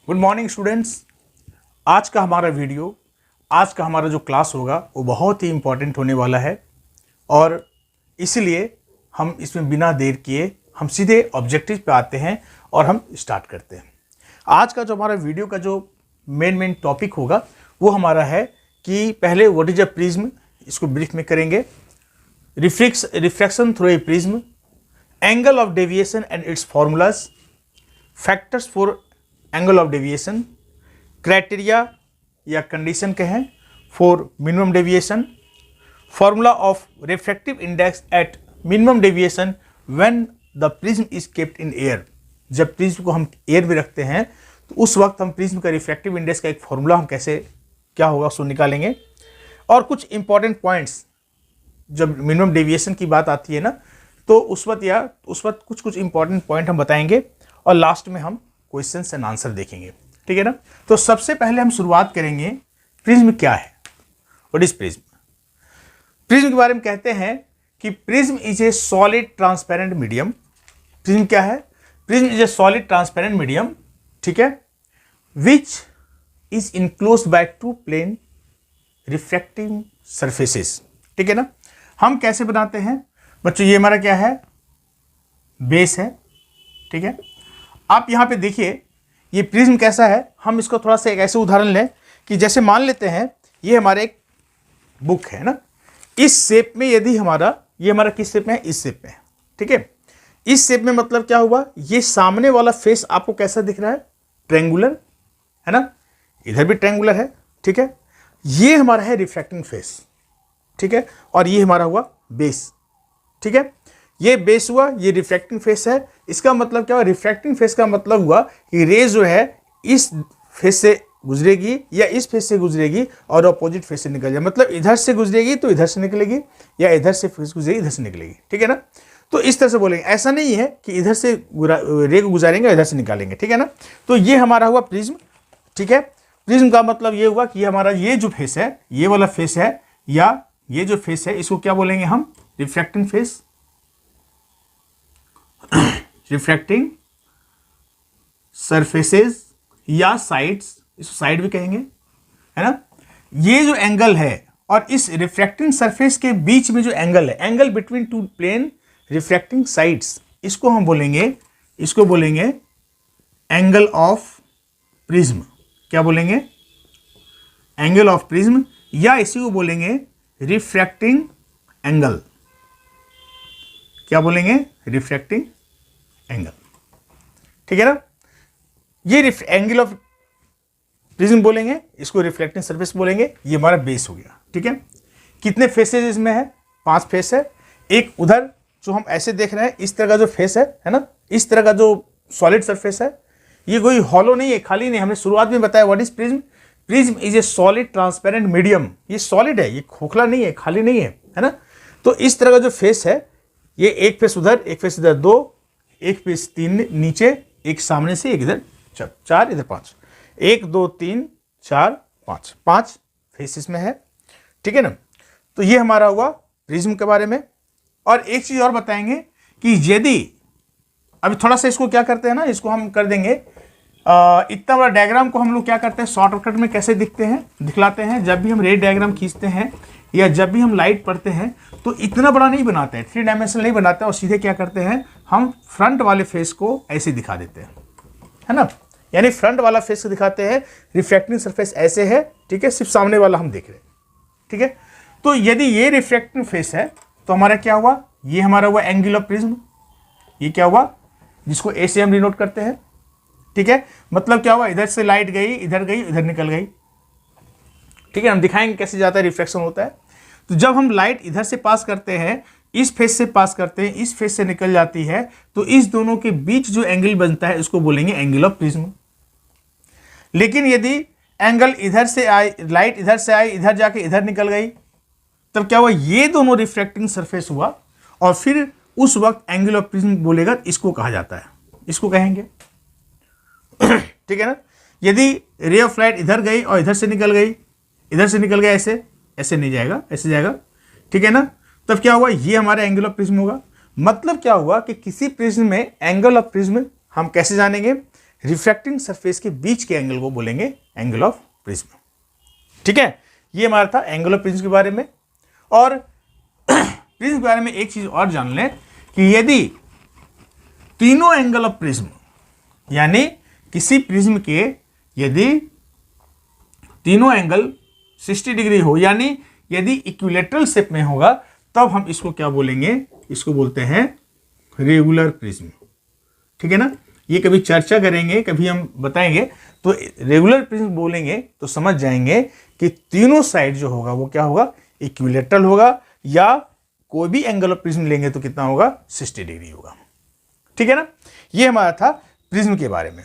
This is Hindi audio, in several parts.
Good morning students. आज का हमारा जो क्लास होगा वो बहुत ही इम्पॉर्टेंट होने वाला है और इसलिए हम इसमें बिना देर किए हम सीधे ऑब्जेक्टिव पे आते हैं और हम स्टार्ट करते हैं। आज का जो हमारा वीडियो का जो मेन टॉपिक होगा वो हमारा है कि पहले व्हाट इज अ प्रिज्म, इसको ब्रीफ में करेंगे। Refraction through a prism, angle of deviation and it's formulas, factors for angle of deviation, criteria या कंडीशन कहें for minimum deviation, formula of refractive index at minimum deviation when the prism is kept in air. जब प्रिज्म को हम एयर में रखते हैं तो उस वक्त हम प्रिज्म का रिफ्रैक्टिव इंडेक्स का एक फॉर्मूला हम कैसे क्या होगा उसको निकालेंगे। और कुछ इंपॉर्टेंट पॉइंट्स, जब मिनिमम डेविएशन की बात आती है ना तो उस वक्त कुछ इंपॉर्टेंट पॉइंट हम बताएंगे और लास्ट में हम क्वेश्चंस एंड आंसर देखेंगे, ठीक है ना। तो सबसे पहले हम शुरुआत करेंगे प्रिज्म क्या है, व्हाट इज प्रिज्म। प्रिज्म के बारे में कहते हैं कि prism is a solid transparent medium. Prism क्या है? Prism is a solid transparent medium, ठीक है, which is enclosed by two plane refracting surfaces, ठीक है ना। हम कैसे बनाते हैं बच्चों? ये हमारा क्या है? बेस है, ठीक है। आप यहाँ पे देखिए ये प्रिज्म कैसा है। हम इसको थोड़ा सा एक ऐसे उदाहरण लें कि जैसे मान लेते हैं ये हमारे एक बुक है ना, इस शेप में यदि ये हमारा किस शेप में है? इस शेप में है, ठीक है। इस शेप में मतलब क्या हुआ? ये सामने वाला फेस आपको कैसा दिख रहा है? ट्रायंगुलर है ना, इधर भी ट्रायंगुलर है, ठीक है। ये हमारा है रिफ्रैक्टिंग फेस, ठीक है, और ये हमारा हुआ बेस, ठीक है। ये बेस हुआ, ये रिफ्रैक्टिंग फेस है। इसका मतलब क्या हुआ? रिफ्रैक्टिंग फेस का मतलब हुआ कि रे जो है इस फेस से गुजरेगी या इस फेस से गुजरेगी और अपोजिट फेस से निकल जाए। मतलब इधर से गुजरेगी तो इधर से निकलेगी या इधर से फेस गुजरेगी इधर से निकलेगी, ठीक है ना। तो इस तरह से बोलेंगे, ऐसा नहीं है कि इधर से रे को गुजारेंगे इधर से निकालेंगे, ठीक है ना। तो ये हमारा हुआ प्रिज्म, ठीक है। प्रिज्म का मतलब ये हुआ कि हमारा ये जो फेस है, ये वाला फेस है या ये जो फेस है, इसको क्या बोलेंगे हम? रिफ्रैक्टिंग फेस, रिफ्रैक्टिंग सरफेसेस या साइड्स, इसको साइड भी कहेंगे, है ना। ये जो एंगल है और इस रिफ्रैक्टिंग सरफेस के बीच में जो एंगल है, angle between two plane refracting sides, इसको हम बोलेंगे एंगल ऑफ प्रिज्म। क्या बोलेंगे? एंगल ऑफ प्रिज्म, या इसी को बोलेंगे रिफ्रैक्टिंग एंगल। क्या बोलेंगे? रिफ्रैक्टिंग एंगल, ठीक है ना। ये एंगल ऑफ प्रिज्म बोलेंगे, इसको रिफ्लेक्टिंग सरफेस बोलेंगे। ये हमारा बेस हो गया, ठीक है। कितने फेसेस इसमें है? 5 फेस है। एक उधर जो हम ऐसे देख रहे हैं इस तरह का जो फेस है ना, इस तरह का जो सॉलिड सरफेस है, ये कोई हॉलो नहीं है, खाली नहीं। हमने शुरुआत में बताया what is prism. Prism is a solid transparent medium. ये सॉलिड है, ये खोखला नहीं है, खाली नहीं है ना। तो इस तरह का जो फेस है, ये एक फेस उधर, एक फेस इधर, 2, एक फेस 3 नीचे, एक सामने से, एक इधर 4, इधर 5, 1 2 3 4 5 फेसेस में है, ठीक है ना। तो ये हमारा हुआ प्रिज्म के बारे में। और एक चीज और बताएंगे कि यदि अभी थोड़ा सा इसको क्या करते हैं ना, इसको हम कर देंगे इतना बड़ा डायग्राम को हम लोग क्या करते हैं शॉर्टकट में कैसे दिखलाते हैं। जब भी हम रे डायग्राम खींचते हैं या जब भी हम लाइट पढ़ते हैं तो इतना बड़ा नहीं बनाते हैं, 3 डायमेंशनल नहीं बनाते हैं, और सीधे क्या करते हैं हम फ्रंट वाले फेस को ऐसे दिखा देते हैं, है ना। यानी फ्रंट वाला फेस को दिखाते हैं, रिफ्रैक्टिंग सरफेस ऐसे है, ठीक है, सिर्फ सामने वाला हम देख रहे हैं, ठीक है। तो यदि ये रिफ्रैक्टिंग फेस है तो हमारा क्या हुआ? ये हमारा हुआ एंगल ऑफ प्रिज्म। ये क्या हुआ? जिसको ए से हम डिनोट करते हैं, ठीक है। मतलब क्या हुआ? इधर से लाइट गई, इधर गई, इधर निकल गई, ठीक है। हम दिखाएंगे कैसे जाता है, रिफ्लेक्शन होता है। तो जब हम लाइट इधर से पास करते हैं, इस फेस से पास करते हैं, इस फेस से निकल जाती है, तो इस दोनों के बीच जो एंगल बनता है उसको बोलेंगे एंगल ऑफ प्रिज्म। लेकिन यदि एंगल इधर से आई, लाइट इधर से आई, इधर जाके इधर निकल गई, तब क्या हुआ? ये दोनों रिफ्रैक्टिंग सरफेस हुआ और फिर उस वक्त एंगल ऑफ प्रिज्म बोलेगा, इसको कहा जाता है, इसको कहेंगे, ठीक है ना। यदि रे ऑफ लाइट इधर गई और इधर से निकल गई, इधर से निकल गया, ऐसे नहीं जाएगा, ऐसे जाएगा, ठीक है ना। तब क्या हुआ? ये हमारा एंगल ऑफ प्रिज्म होगा। मतलब क्या हुआ कि किसी प्रिज्म में एंगल ऑफ प्रिज्म हम कैसे जानेंगे? रिफ्रैक्टिंग सरफेस के बीच के एंगल को बोलेंगे एंगल ऑफ प्रिज्म। ठीक है, ये हमारा था एंगल ऑफ प्रिज्म के बारे में। और प्रिज्म के बारे में एक चीज और जान लें कि यदि तीनों एंगल ऑफ प्रिज्म, यानी किसी प्रिज्म के यदि तीनों एंगल 60 डिग्री हो, यानी यदि इक्विलेटरल शेप में होगा, तब हम इसको क्या बोलेंगे, इसको बोलते हैं रेगुलर प्रिज्म। ठीक है ना, ये कभी चर्चा करेंगे, कभी हम बताएंगे, तो रेगुलर प्रिज्म बोलेंगे तो समझ जाएंगे कि तीनों साइड जो होगा वो क्या होगा, इक्विलेटरल होगा, या कोई भी एंगल ऑफ प्रिज्म लेंगे तो कितना होगा, 60 डिग्री होगा। ठीक है ना, ये हमारा था प्रिज्म के बारे में।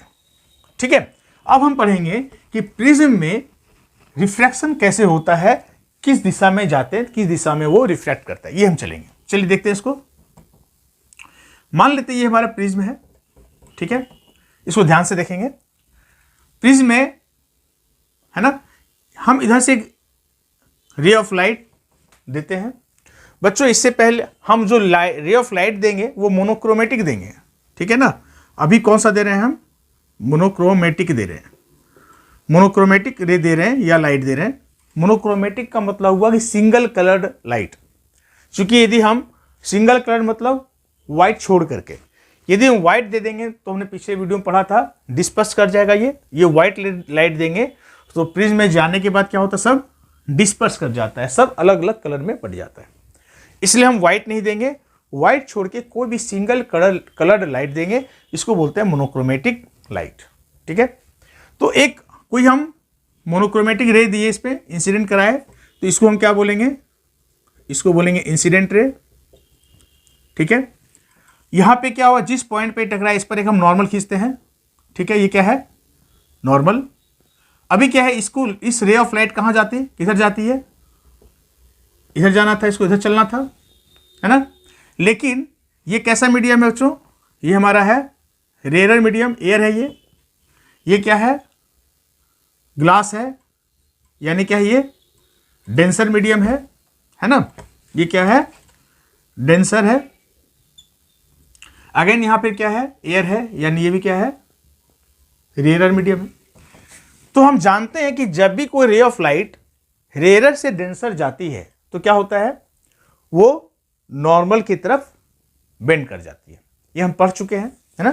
ठीक है, अब हम पढ़ेंगे कि प्रिज्म में रिफ्रैक्शन कैसे होता है, किस दिशा में जाते हैं, किस दिशा में वो रिफ्रैक्ट करता है, ये हम चलेंगे। चलिए देखते हैं इसको। मान लेते हैं ये हमारा प्रिज्म है। ठीक है, इसको ध्यान से देखेंगे। प्रिज्म में है ना, हम इधर से रे ऑफ लाइट देते हैं। बच्चों इससे पहले हम जो रे ऑफ लाइट देंगे वो मोनोक्रोमेटिक देंगे। ठीक है ना, अभी कौन सा दे रहे हैं हम, मोनोक्रोमेटिक दे रहे हैं। मोनोक्रोमेटिक रे दे रहे हैं या लाइट दे रहे हैं। मोनोक्रोमेटिक का मतलब हुआ कि सिंगल कलर्ड लाइट। क्योंकि यदि हम सिंगल कलर मतलब व्हाइट छोड़ करके, यदि हम व्हाइट दे देंगे तो हमने पिछले वीडियो में पढ़ा था डिस्पर्स कर जाएगा। ये व्हाइट लाइट देंगे तो प्रिज्म में जाने के बाद क्या होता है, सब डिस्पर्स कर जाता है, सब अलग अलग कलर में पड़ जाता है। इसलिए हम व्हाइट नहीं देंगे, व्हाइट छोड़ के कोई भी सिंगल कलर्ड लाइट देंगे, इसको बोलते हैं मोनोक्रोमेटिक लाइट। ठीक है, तो एक कोई हम मोनोक्रोमेटिक रे दिए, इस पे इंसिडेंट कराए, तो इसको हम क्या बोलेंगे, इसको बोलेंगे इंसिडेंट रे। ठीक है, यहां पे क्या हुआ, जिस पॉइंट पे टकराए इस पर एक हम नॉर्मल खींचते हैं। ठीक है, ये क्या है, नॉर्मल। अभी क्या है, इसको इस रे ऑफ लाइट कहां जाती है, किधर जाती है, इधर जाना था, इसको इधर चलना था, है ना। लेकिन ये कैसा मीडियम है बच्चों, ये हमारा है रेयर मीडियम, एयर है ये क्या है, ग्लास है, यानी क्या है, ये डेंसर मीडियम है ना। ये क्या है, डेंसर है। अगेन यहां पे क्या है, एयर है, यानी ये भी क्या है, रेयर मीडियम है। तो हम जानते हैं कि जब भी कोई रे ऑफ लाइट रेयर से डेंसर जाती है तो क्या होता है, वो नॉर्मल की तरफ बेंड कर जाती है। ये हम पढ़ चुके हैं, है ना।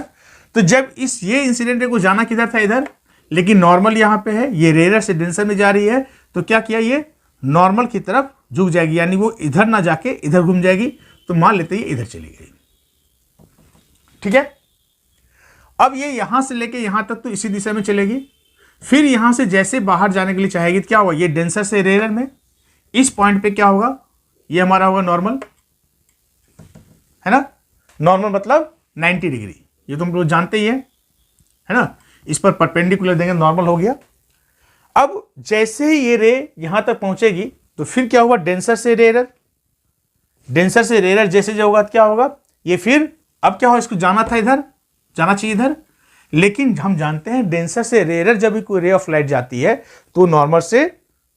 तो जब ये इंसिडेंट रे को जाना किधर था, इधर, लेकिन नॉर्मल यहां पे है, ये रेयर से डेंसर में जा रही है, तो क्या किया, ये नॉर्मल की तरफ झुक जाएगी, यानी वो इधर ना जाके इधर घूम जाएगी। तो मान लेते हैं ये इधर चली गई। ठीक है, अब ये यहां से लेके यहां तक तो इसी दिशा में चलेगी, फिर यहां से जैसे बाहर जाने के लिए चाहेगी तो क्या होगा, ये डेंसर से रेयर में, इस पॉइंट पे क्या होगा, ये हमारा होगा नॉर्मल, है ना। नॉर्मल मतलब 90 डिग्री, ये तुम लोग जानते ही है ना। इस पर परपेंडिकुलर देंगे, नॉर्मल हो गया। अब जैसे ही ये रे यहां तक पहुंचेगी तो फिर क्या होगा, डेंसर से रेयर, डेंसर से रेयर जैसे जो होगा क्या होगा, ये फिर अब क्या होगा, इसको जाना था इधर, जाना चाहिए इधर, लेकिन हम जानते हैं डेंसर से रेयर जब भी कोई रे ऑफ लाइट जाती है तो नॉर्मल से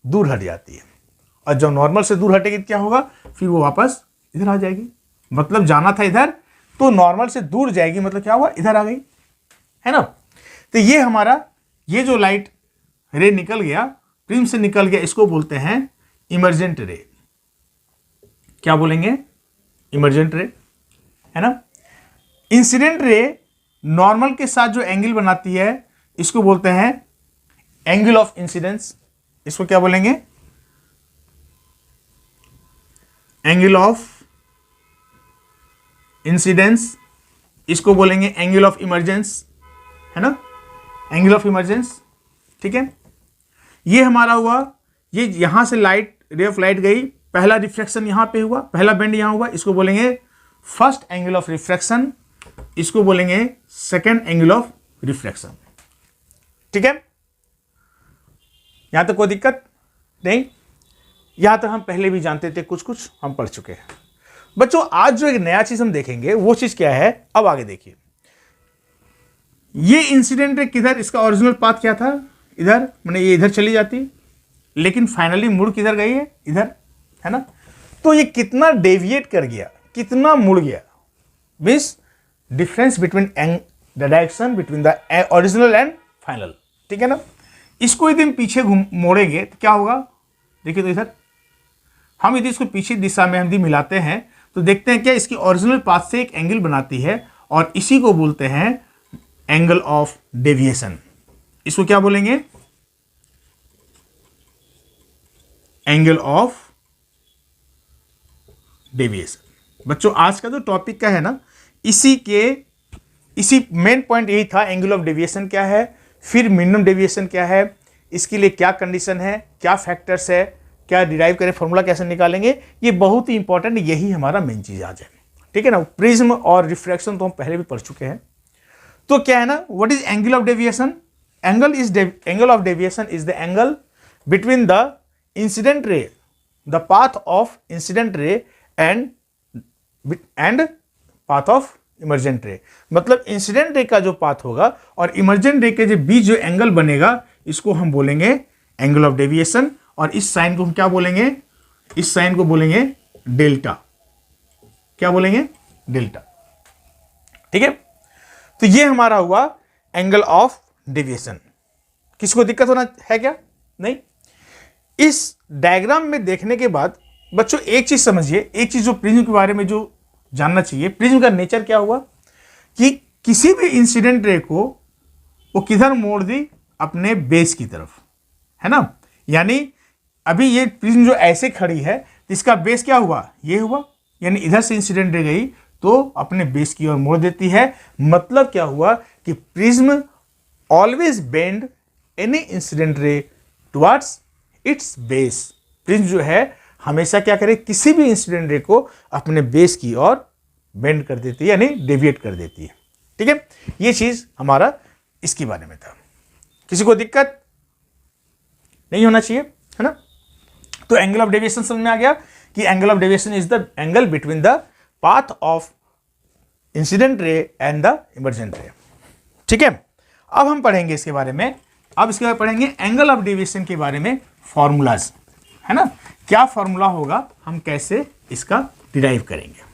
दूर हट जाती है, और जब नॉर्मल से दूर हटेगी तो क्या होगा, फिर वो वापस इधर आ जाएगी। मतलब जाना था इधर तो नॉर्मल से दूर जाएगी, मतलब क्या हुआ, इधर आ गई, है ना। तो ये हमारा ये जो लाइट रे निकल गया, प्रिज्म से निकल गया, इसको बोलते हैं इमर्जेंट रे। क्या बोलेंगे, इमर्जेंट रे, है ना। इंसिडेंट रे नॉर्मल के साथ जो एंगल बनाती है इसको बोलते हैं एंगल ऑफ इंसिडेंस। इसको क्या बोलेंगे, एंगल ऑफ इंसिडेंस। इसको बोलेंगे एंगल ऑफ इमर्जेंस, है ना, एंगल ऑफ इमर्जेंस। ठीक है, ये हमारा हुआ, ये यहां से लाइट, रे ऑफ लाइट गई, पहला रिफ्लेक्शन यहां पे हुआ, पहला बेंड यहां हुआ, इसको बोलेंगे फर्स्ट एंगल ऑफ रिफ्लेक्शन, इसको बोलेंगे सेकेंड एंगल ऑफ रिफ्लेक्शन। ठीक है, यहां तक कोई दिक्कत नहीं, यहां तक हम पहले भी जानते थे, कुछ कुछ हम पढ़ चुके हैं। बच्चों आज जो एक नया चीज हम देखेंगे वो चीज क्या है, अब आगे देखिए। ये इंसिडेंट रे किधर, इसका ओरिजिनल पाथ क्या था, इधर, मैंने ये इधर चली जाती, लेकिन फाइनली मुड़ किधर गई है, इधर, है ना। तो ये कितना डेविएट कर गया, कितना मुड़ गया, means difference between the direction between the original and final, ठीक है ना। इसको यदि हम पीछे मोड़ेंगे तो क्या होगा, देखिए तो इधर हम यदि इसको पीछे दिशा में हम यदि मिलाते हैं तो देखते हैं क्या इसकी ओरिजिनल पाथ से एक एंगल बनाती है और इसी को बोलते हैं एंगल ऑफ डेविएशन। इसको क्या बोलेंगे, एंगल ऑफ डेविएशन। बच्चों आज का जो टॉपिक का है ना, इसी मेन पॉइंट यही था, एंगल ऑफ डेविएशन क्या है, फिर मिनिमम डेविएशन क्या है, इसके लिए क्या कंडीशन है, क्या फैक्टर्स है, क्या डिराइव करें, फॉर्मूला कैसे निकालेंगे, ये बहुत ही इंपॉर्टेंट, यही हमारा मेन चीज आज है, ठीक है ना। प्रिज्म और रिफ्रैक्शन तो हम पहले भी पढ़ चुके हैं। तो क्या है ना, what is angle of deviation, angle of deviation is the angle between the incident ray, the path of incident ray and path of emergent रे। मतलब इंसिडेंट रे का जो पाथ होगा और इमर्जेंट रे के जो बीच जो एंगल बनेगा, इसको हम बोलेंगे एंगल ऑफ डेविएशन। और इस साइन को हम क्या बोलेंगे, इस साइन को बोलेंगे डेल्टा। क्या बोलेंगे, डेल्टा, ठीक है। तो ये हमारा हुआ एंगल ऑफ डेविएशन। किसको दिक्कत होना है क्या, नहीं। इस डायग्राम में देखने के बाद बच्चों एक चीज समझिए, एक चीज जो प्रिज्म के बारे में जो जानना चाहिए, प्रिज्म का नेचर क्या हुआ कि किसी भी इंसिडेंट रे को वो किधर मोड़ दी, अपने बेस की तरफ, है ना। यानी अभी ये प्रिज्म जो ऐसे खड़ी है तो इसका बेस क्या हुआ, ये हुआ, यानी इधर से इंसिडेंट रे गई तो अपने बेस की ओर मोड़ देती है। मतलब क्या हुआ कि prism always bend any incident ray towards it's base. Prism जो है हमेशा क्या करे, किसी भी इंसिडेंट रे को अपने बेस की ओर बेंड कर देती है, यानी डेविएट कर देती है, ठीक है। ये चीज हमारा इसके बारे में था। किसी को दिक्कत नहीं होना चाहिए, है ना। तो एंगल ऑफ डेविएशन समझ में आ गया कि angle of deviation is the angle between the path of incident ray and the emergent रे, ठीक है। अब हम पढ़ेंगे इसके बारे में, अब इसके बाद पढ़ेंगे एंगल ऑफ डेविएशन के बारे में फॉर्मूलाज, है ना। क्या फॉर्मूला होगा, हम कैसे इसका डिराइव करेंगे।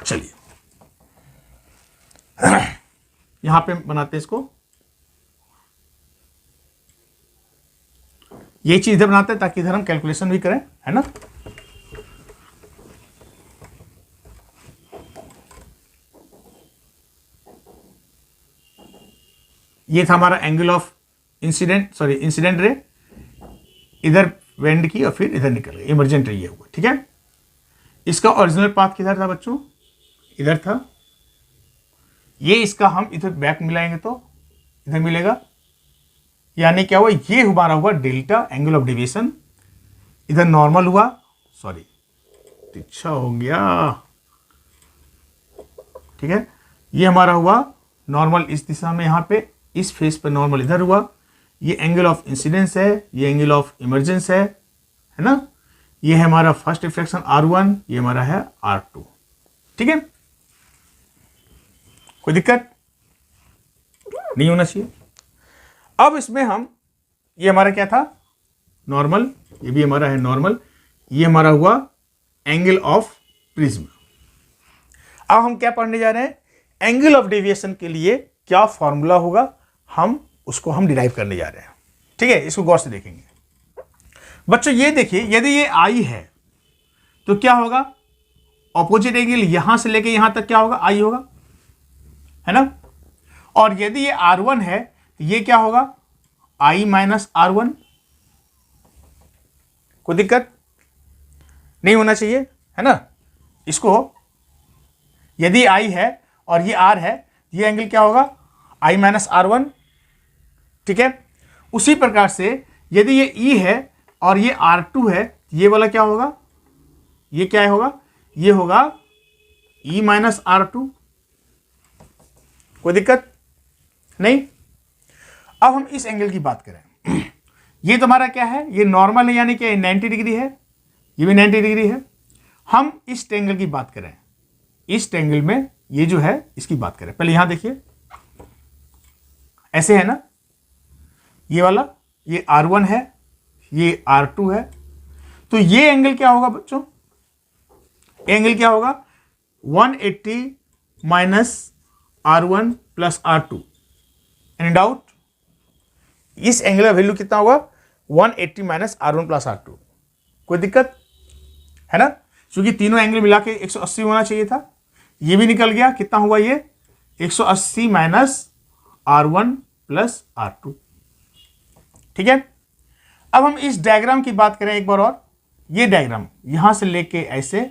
चलिए यहां पे बनाते हैं इसको, ये चीज इधर बनाते हैं ताकि इधर हम कैलकुलेशन भी करें, है ना। ये था हमारा एंगल ऑफ इंसिडेंट रे, इधर वेंड की और फिर इधर निकल गई, इमर्जेंट रे ये हुआ, ठीक है। इसका ओरिजिनल पाथ किधर था बच्चों, इधर था। ये इसका हम इधर बैक मिलाएंगे तो इधर मिलेगा, यानी क्या हुआ, ये हमारा हुआ डेल्टा, एंगल ऑफ डेविएशन। इधर नॉर्मल हुआ, सॉरी तिरछा हो गया, ठीक है। ये हमारा हुआ नॉर्मल इस दिशा में, यहां पे इस फेस पर नॉर्मल इधर हुआ। ये एंगल ऑफ इंसिडेंस है, ये एंगल ऑफ इमर्जेंस है ना। ये है हमारा फर्स्ट रिफ्लेक्शन R1, ये हमारा है R2, ठीक है। कोई दिक्कत नहीं होना चाहिए। अब इसमें हम, ये हमारा क्या था, नॉर्मल, ये भी हमारा है नॉर्मल, ये हमारा हुआ एंगल ऑफ प्रिज्म। अब हम क्या पढ़ने जा रहे हैं, एंगल ऑफ डेविएशन के लिए क्या फॉर्मूला होगा, हम उसको हम डिराइव करने जा रहे हैं, ठीक है। इसको गौर से देखेंगे बच्चों। ये देखिए, यदि ये I है तो क्या होगा, ऑपोजिट एंगल यहां से लेके यहां तक क्या होगा, I होगा, है ना। और यदि ये R1 है तो ये क्या होगा, I माइनस R1। कोई दिक्कत नहीं होना चाहिए, है ना। इसको यदि I है और ये R है, ये एंगल क्या होगा, I माइनस R1, ठीक है। उसी प्रकार से यदि ये E है और ये R2 है, ये वाला क्या होगा, ये क्या होगा, ये होगा E माइनस R2। कोई दिक्कत नहीं। अब हम इस एंगल की बात करें, ये तुम्हारा क्या है, ये नॉर्मल है, यानी कि 90 डिग्री है, ये भी 90 डिग्री है। हम इस ट्रायंगल की बात करें, इस ट्रायंगल में ये जो है इसकी बात करें, पहले यहां देखिए, ऐसे है ना, ये वाला, ये R1 है, ये R2 है। तो ये एंगल क्या होगा बच्चों, एंगल क्या होगा, 180 minus R1 plus R2। Any doubt? इस एंगल का वैल्यू कितना होगा? 180 माइनस R1 प्लस R2। कोई दिक्कत है ना? क्योंकि तीनों एंगल मिला के 180 होना चाहिए था, ये भी निकल गया। कितना हुआ ये? 180 माइनस R1 प्लस R2। ठीक है, अब हम इस डायग्राम की बात करें एक बार और। ये डायग्राम यहां से लेके ऐसे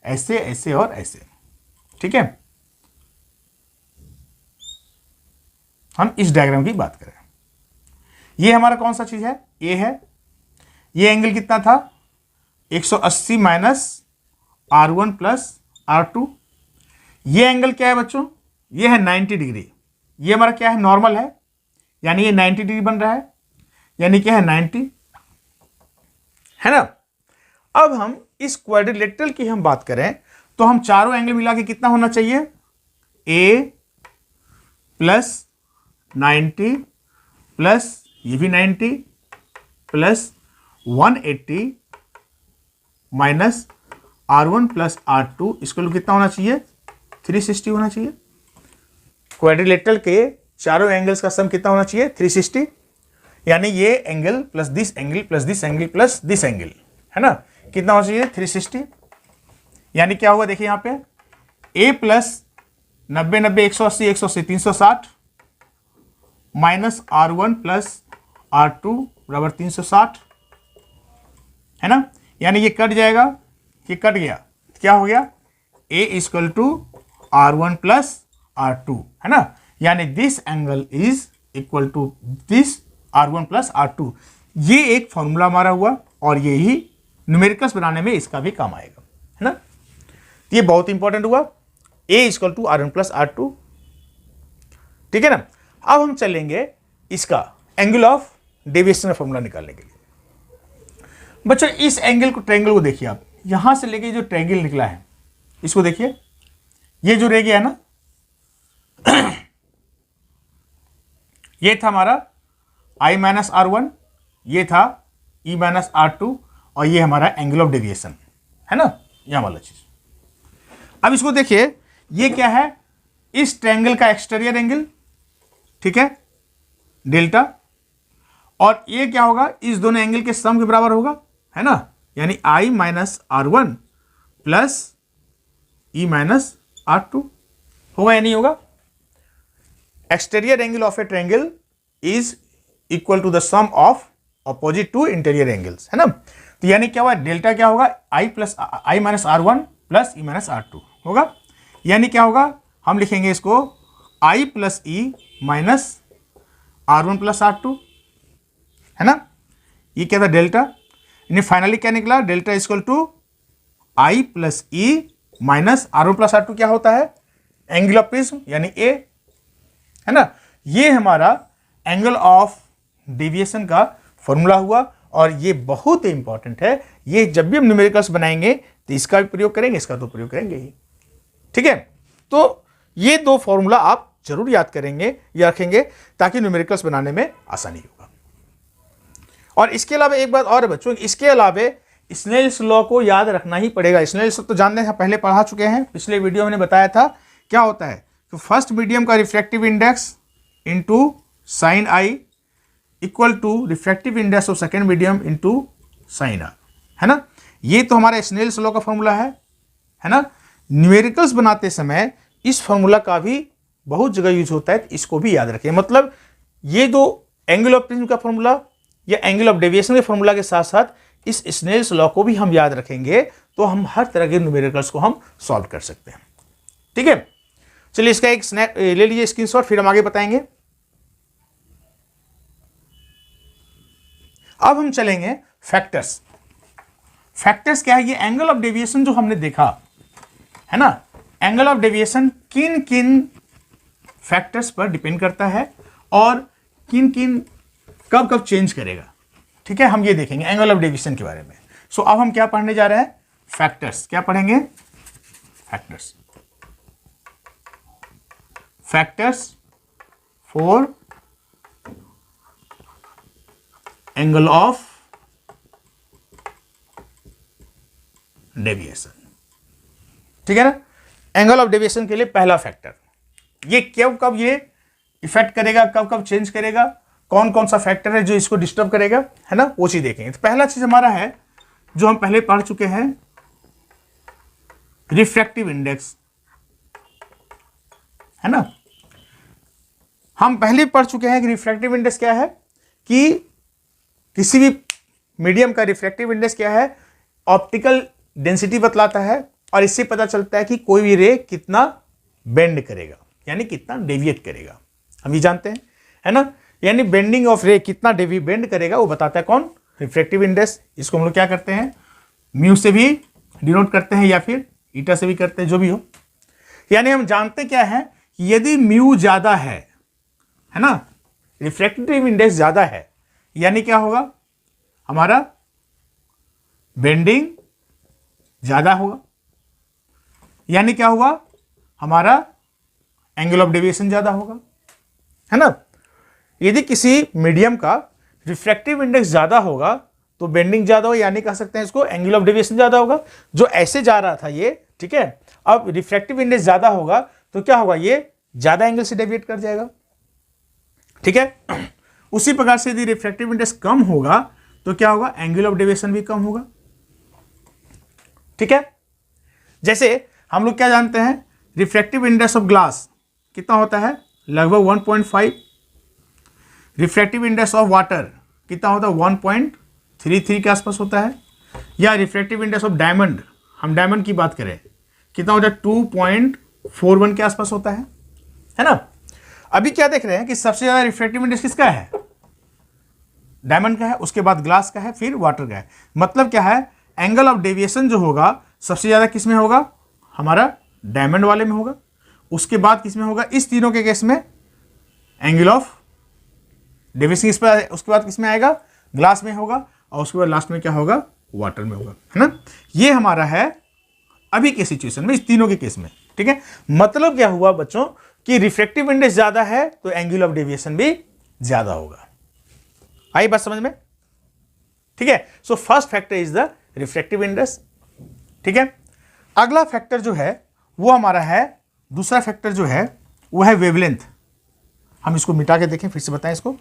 ऐसे ऐसे और ऐसे, ठीक है, हम इस डायग्राम की बात करें। ये हमारा कौन सा चीज है? ये है। ये एंगल कितना था? 180 माइनस R1 प्लस R2। ये एंगल क्या है बच्चों? ये है 90 डिग्री। ये हमारा क्या है? नॉर्मल है, यानी ये 90 डिग्री बन रहा है, यानी क्या है? 90, है ना। अब हम इस क्वाड्रिलेटरल की हम बात करें तो हम चारों एंगल मिला के कितना होना चाहिए? A प्लस 90 प्लस ये भी 90 plus 180 minus R1 plus R2, इसको कितना होना चाहिए? 360 होना चाहिए। क्वाड्रिलेटरल के चारों एंगल्स का सम कितना होना चाहिए? 360, यानी ये angle plus this angle plus this angle plus this angle, है ना, कितना होना चाहिए? 360। यानी क्या होगा? देखिए यहां पे A plus 90 90 180 180 360 minus R1 plus R2 बराबर 360, है ना। यानी ये कट जाएगा, ये कट गया, क्या हो गया? A equal to R1 plus R2, है ना। यानी this angle is equal to this R1 plus R2। ये एक फॉर्मूला हमारा हुआ और ये ही न्यूमेरिकल्स बनाने में इसका भी काम आएगा, है ना। ये बहुत इंपॉर्टेंट हुआ, A equal to R1 plus R2, ठीक है ना। अब हम चलेंगे इसका एंगल ऑफ डेविएशन का फॉर्मूला निकालने के लिए। बच्चों इस एंगल को, ट्रायंगल को देखिए आप, यहां से लेके जो ट्रायंगल निकला है इसको देखिए, ये जो रह गया है ना, ये था हमारा I माइनस R1, ये था E माइनस R2, और ये हमारा एंगल ऑफ डेविएशन, है ना, यहां वाला चीज। अब इसको देखिए, ये क्या है? इस ट्रायंगल का एक्सटीरियर एंगल, ठीक है, डेल्टा, और ये क्या होगा? इस दोनों एंगल के सम के बराबर होगा, है ना, यानी I minus R1 plus E minus R2 होगा या नहीं होगा? Exterior angle of a triangle is equal to the sum of opposite two interior angles, है ना। तो यानी क्या हुआ? डेल्टा क्या होगा? I minus R1 plus E minus R2 होगा। यानी क्या होगा? हम लिखेंगे इसको I plus E minus R1 plus R2, है ना। ये क्या था? डेल्टा। यानी फाइनली क्या निकला? Delta equal to I plus E minus R1 plus R2 क्या होता है? एंगल ऑफ प्रिज्म, यानी A, है ना। ये हमारा एंगल ऑफ डेविएशन का फॉर्मूला हुआ, और ये बहुत ही इंपॉर्टेंट है। ये जब भी हम न्यूमेरिकल्स बनाएंगे तो इसका भी प्रयोग करेंगे, इसका तो प्रयोग करेंगे ही, ठीक है। तो ये दो फॉर्मूला आप जरूर याद करेंगे या रखेंगे, ताकि न्यूमेरिकल्स बनाने में आसानी होगा। और इसके अलावा एक बात और है बच्चों, इसके अलावा स्नेल्स लॉ को याद रखना ही पड़ेगा। स्नेल्स तो जानते हैं, पहले पढ़ा चुके हैं, पिछले वीडियो में बताया था क्या होता है। तो फर्स्ट मीडियम का refractive index into sine I equal to refractive index of second medium into sine R, है ना। ये तो हमारा स्नेल्स लॉ का फॉर्मूला है ना। न्यूमेरिकल्स बनाते समय इस फॉर्मूला का भी बहुत जगह यूज होता है, तो इसको भी याद रखें। मतलब ये दो एंगल ऑफ प्रिज्म का फॉर्मूला या एंगल ऑफ डेविएशन के फॉर्मूला के साथ साथ इस स्नेल्स लॉ को भी हम याद रखेंगे, तो हम हर तरह के न्यूमेरिकल्स को हम सॉल्व कर सकते हैं, ठीक है। चलिए इसका एक स्नैप ले लीजिए स्क्रीनशॉट, फिर हम आगे बताएंगे। अब हम चलेंगे फैक्टर्स। फैक्टर्स क्या है? ये एंगल ऑफ डेविएशन जो हमने देखा है ना, एंगल ऑफ डेविएशन किन किन फैक्टर्स पर डिपेंड करता है और किन किन कब कब चेंज करेगा, ठीक है, हम ये देखेंगे एंगल ऑफ डेविएशन के बारे में। सो अब हम क्या पढ़ने जा रहे हैं? फैक्टर्स। क्या पढ़ेंगे? Factors. Factors for angle of deviation, ठीक है ना। एंगल ऑफ डेविएशन के लिए पहला फैक्टर, ये कब ये इफेक्ट करेगा, कब कब चेंज करेगा, कौन कौन सा फैक्टर है जो इसको डिस्टर्ब करेगा, है ना, वो चीज देखेंगे। तो पहला चीज हमारा है जो हम पहले पढ़ चुके हैं, रिफ्रैक्टिव इंडेक्स, है ना। हम पहले पढ़ चुके हैं कि रिफ्रैक्टिव इंडेक्स क्या है, कि किसी भी मीडियम का रिफ्रैक्टिव इंडेक्स क्या है, ऑप्टिकल डेंसिटी बतलाता है, और इससे पता चलता है कि कोई भी रे कितना बेंड करेगा, यानी कितना डेविएट करेगा, हम ये जानते हैं, है ना। यानी बेंडिंग ऑफ रे कितना बेंड करेगा वो बताता है कौन, रिफ्रैक्टिव इंडेक्स। इसको हम लोग क्या करते हैं, म्यू से भी डिनोट करते हैं या फिर ईटा से भी करते हैं, जो भी हो। यानी हम जानते क्या है कि यदि म्यू ज्यादा है ना, रिफ्रैक्टिव इंडेक्स ज्यादा है, यानी क्या होगा, हमारा बेंडिंग ज्यादा होगा, यानी क्या हुआ, हमारा एंगल ऑफ डेविएशन ज्यादा होगा, है ना। यदि किसी मीडियम का रिफ्रैक्टिव इंडेक्स ज्यादा होगा तो बेंडिंग ज्यादा हो, यानी कह सकते हैं इसको एंगल ऑफ डेविएशन ज्यादा होगा। जो ऐसे जा रहा था ये, ठीक है, अब रिफ्रैक्टिव इंडेक्स ज्यादा होगा तो क्या होगा, ये ज्यादा एंगल से डेविएट कर जाएगा, ठीक है। उसी प्रकार से यदि रिफ्रैक्टिव इंडेक्स कम होगा तो क्या होगा, एंगल ऑफ डेविएशन भी कम होगा, ठीक है। जैसे हम लोग क्या जानते हैं, रिफ्रैक्टिव इंडेक्स ऑफ ग्लास कितना होता है, लगभग 1.5। रिफ्रैक्टिव इंडेक्स ऑफ वाटर कितना होता है, 1.33 के आसपास होता है। या रिफ्रैक्टिव इंडेक्स ऑफ डायमंड, हम डायमंड की बात करें, कितना होता है, 2.41 के आसपास होता है ना। अभी क्या देख रहे हैं कि सबसे ज्यादा रिफ्रैक्टिव इंडेक्स किसका है, डायमंड का है, उसके बाद ग्लास का है, फिर वाटर का है। मतलब क्या है, एंगल ऑफ डेविएशन जो होगा सबसे ज्यादा किस में होगा, हमारा डायमंड वाले में होगा, उसके बाद किस में होगा, इस तीनों के केस में एंगल ऑफ डेविएशन इस पर, उसके बाद किस में आएगा, ग्लास में होगा, और उसके बाद लास्ट में क्या होगा, वाटर में होगा, है ना। ये हमारा है अभी के सिचुएशन में, इस तीनों के केस में, ठीक है। मतलब क्या हुआ बच्चों कि रिफ्रैक्टिव इंडेक्स ज्यादा है तो एंगल ऑफ डेविएशन भी ज्यादा होगा। आई बात समझ में, ठीक है। So first factor is the refractive index, ठीक है। अगला फैक्टर जो है वो हमारा है, दूसरा फैक्टर जो है वो है वेवलेंथ। हम इसको मिटा के देखें, फिर से बताएं इसको,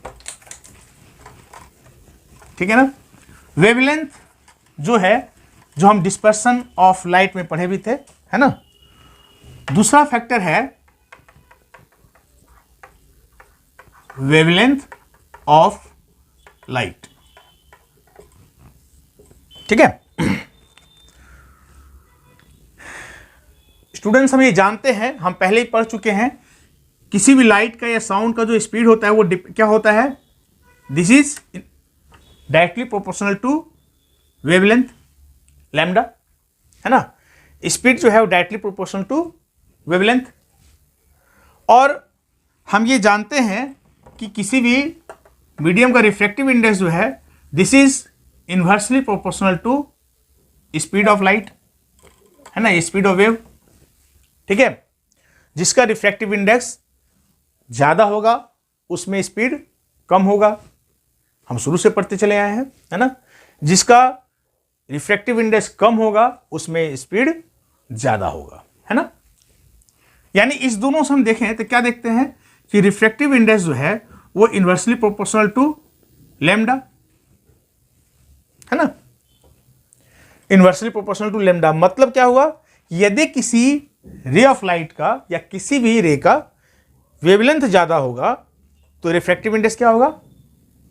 ठीक है ना। वेवलेंथ जो है, जो हम डिस्पर्सन ऑफ लाइट में पढ़े भी थे, है ना। दूसरा फैक्टर है वेवलेंथ ऑफ लाइट, ठीक है। स्टूडेंट्स हम ये जानते हैं, हम पहले ही पढ़ चुके हैं, किसी भी लाइट का या साउंड का जो स्पीड होता है वो क्या होता है, this is directly proportional to wavelength lambda, है ना। स्पीड जो है वो डायरेक्टली प्रोपोर्शनल टू वेवलेंथ। और हम ये जानते हैं कि किसी भी मीडियम का रिफ्रैक्टिव इंडेक्स जो है, this is inversely proportional to speed of light, है ना, स्पीड ऑफ वेव, ठीक है। जिसका रिफ्रैक्टिव इंडेक्स ज्यादा होगा उसमें स्पीड कम होगा, हम शुरू से पढ़ते चले आए हैं, है ना। जिसका रिफ्रैक्टिव इंडेक्स कम होगा उसमें स्पीड ज्यादा होगा, है ना। यानी इस दोनों से हम देखें तो क्या देखते हैं कि रिफ्रैक्टिव इंडेक्स जो है वो इनवर्सली प्रोपोर्शनल टू लैम्डा, है ना, इनवर्सली प्रोपोर्शनल टू लैम्डा। मतलब क्या हुआ, यदि किसी रे ऑफ लाइट का या किसी भी रे का वेवलेंथ ज्यादा होगा तो रिफ्रैक्टिव इंडेक्स क्या होगा,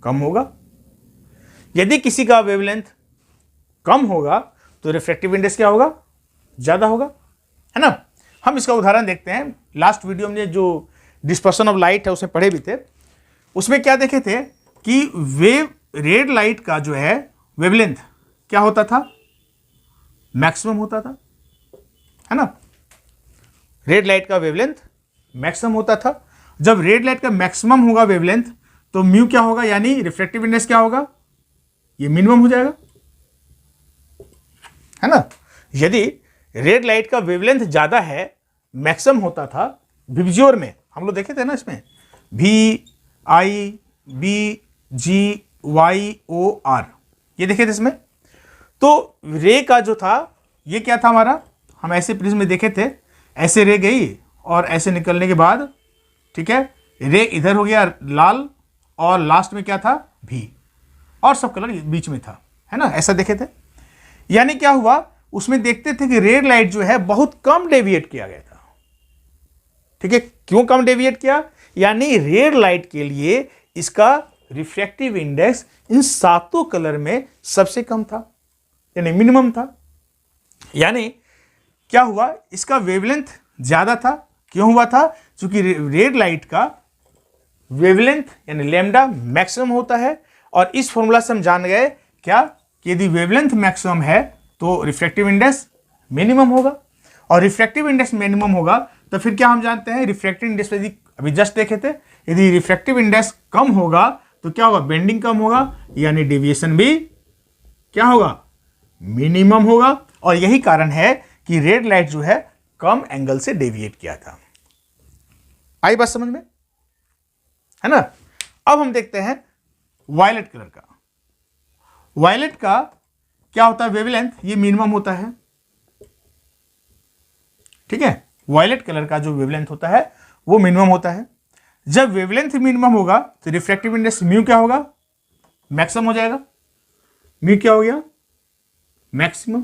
कम होगा। यदि किसी का वेवलेंथ कम होगा तो रिफ्रैक्टिव इंडेक्स क्या होगा, ज्यादा होगा, है ना। हम इसका उदाहरण देखते हैं। लास्ट वीडियो में जो डिस्पर्सन ऑफ लाइट है उसमें पढ़े भी थे, उसमें क्या देखे थे कि रेड लाइट का जो है वेवलेंथ क्या होता था, मैक्सिमम होता था, है ना। रेड लाइट का वेवलेंथ मैक्सिमम होता था। जब रेड लाइट का मैक्सिमम होगा वेवलेंथ तो म्यू क्या होगा, यानी रिफ्रैक्टिव इंडेक्स क्या होगा, ये मिनिमम हो जाएगा, है ना। यदि रेड लाइट का वेवलेंथ ज्यादा है, मैक्सिमम होता था, विबज्योर में हम लोग देखे थे ना, इसमें VIBGYOR ये देखे थे इसमें। तो रे का जो था ये क्या था हमारा, हम ऐसे प्रिज्म में देखे थे, ऐसे रे गई और ऐसे निकलने के बाद, ठीक है, रे इधर हो गया लाल और लास्ट में क्या था, भी, और सब कलर बीच में था, है ना, ऐसा देखे थे। यानी क्या हुआ, उसमें देखते थे कि रेड लाइट जो है बहुत कम डेविएट किया गया था। ठीक है, क्यों कम डेविएट किया, यानी रेड लाइट के लिए इसका रिफ्रैक्टिव इंडेक्स इन सातों कलर में सबसे कम था, यानी मिनिमम था। यानी क्या हुआ, इसका वेवलेंथ ज्यादा था। क्यों हुआ था, क्योंकि रेड लाइट का वेवलेंथ यानी लैम्डा मैक्सिमम होता है, और इस फॉर्मूला से हम जान गए क्या, कि यदि वेवलेंथ मैक्सिमम है तो रिफ्रैक्टिव इंडेक्स मिनिमम होगा, और रिफ्रैक्टिव इंडेक्स मिनिमम होगा तो फिर क्या हम जानते हैं, रिफ्रैक्टिव इंडेक्स यदि अभी जस्ट देखे थे, यदि रिफ्रैक्टिव इंडेक्स कम होगा तो क्या होगा, बेंडिंग कम होगा, यानी डेविएशन भी क्या होगा, मिनिमम होगा। और यही कारण है कि रेड लाइट जो है कम एंगल से डेविएट किया था। आई बात समझ में, है ना। अब हम देखते हैं वायलेट कलर का। वायलेट का क्या होता है, वेवलेंथ ये मिनिमम होता है। ठीक है, वायलेट कलर का जो वेवलेंथ होता है वो मिनिमम होता है। जब वेवलेंथ मिनिमम होगा तो रिफ्रैक्टिव इंडेक्स म्यू क्या होगा, मैक्सिमम हो जाएगा। म्यू क्या हो गया, मैक्सिमम।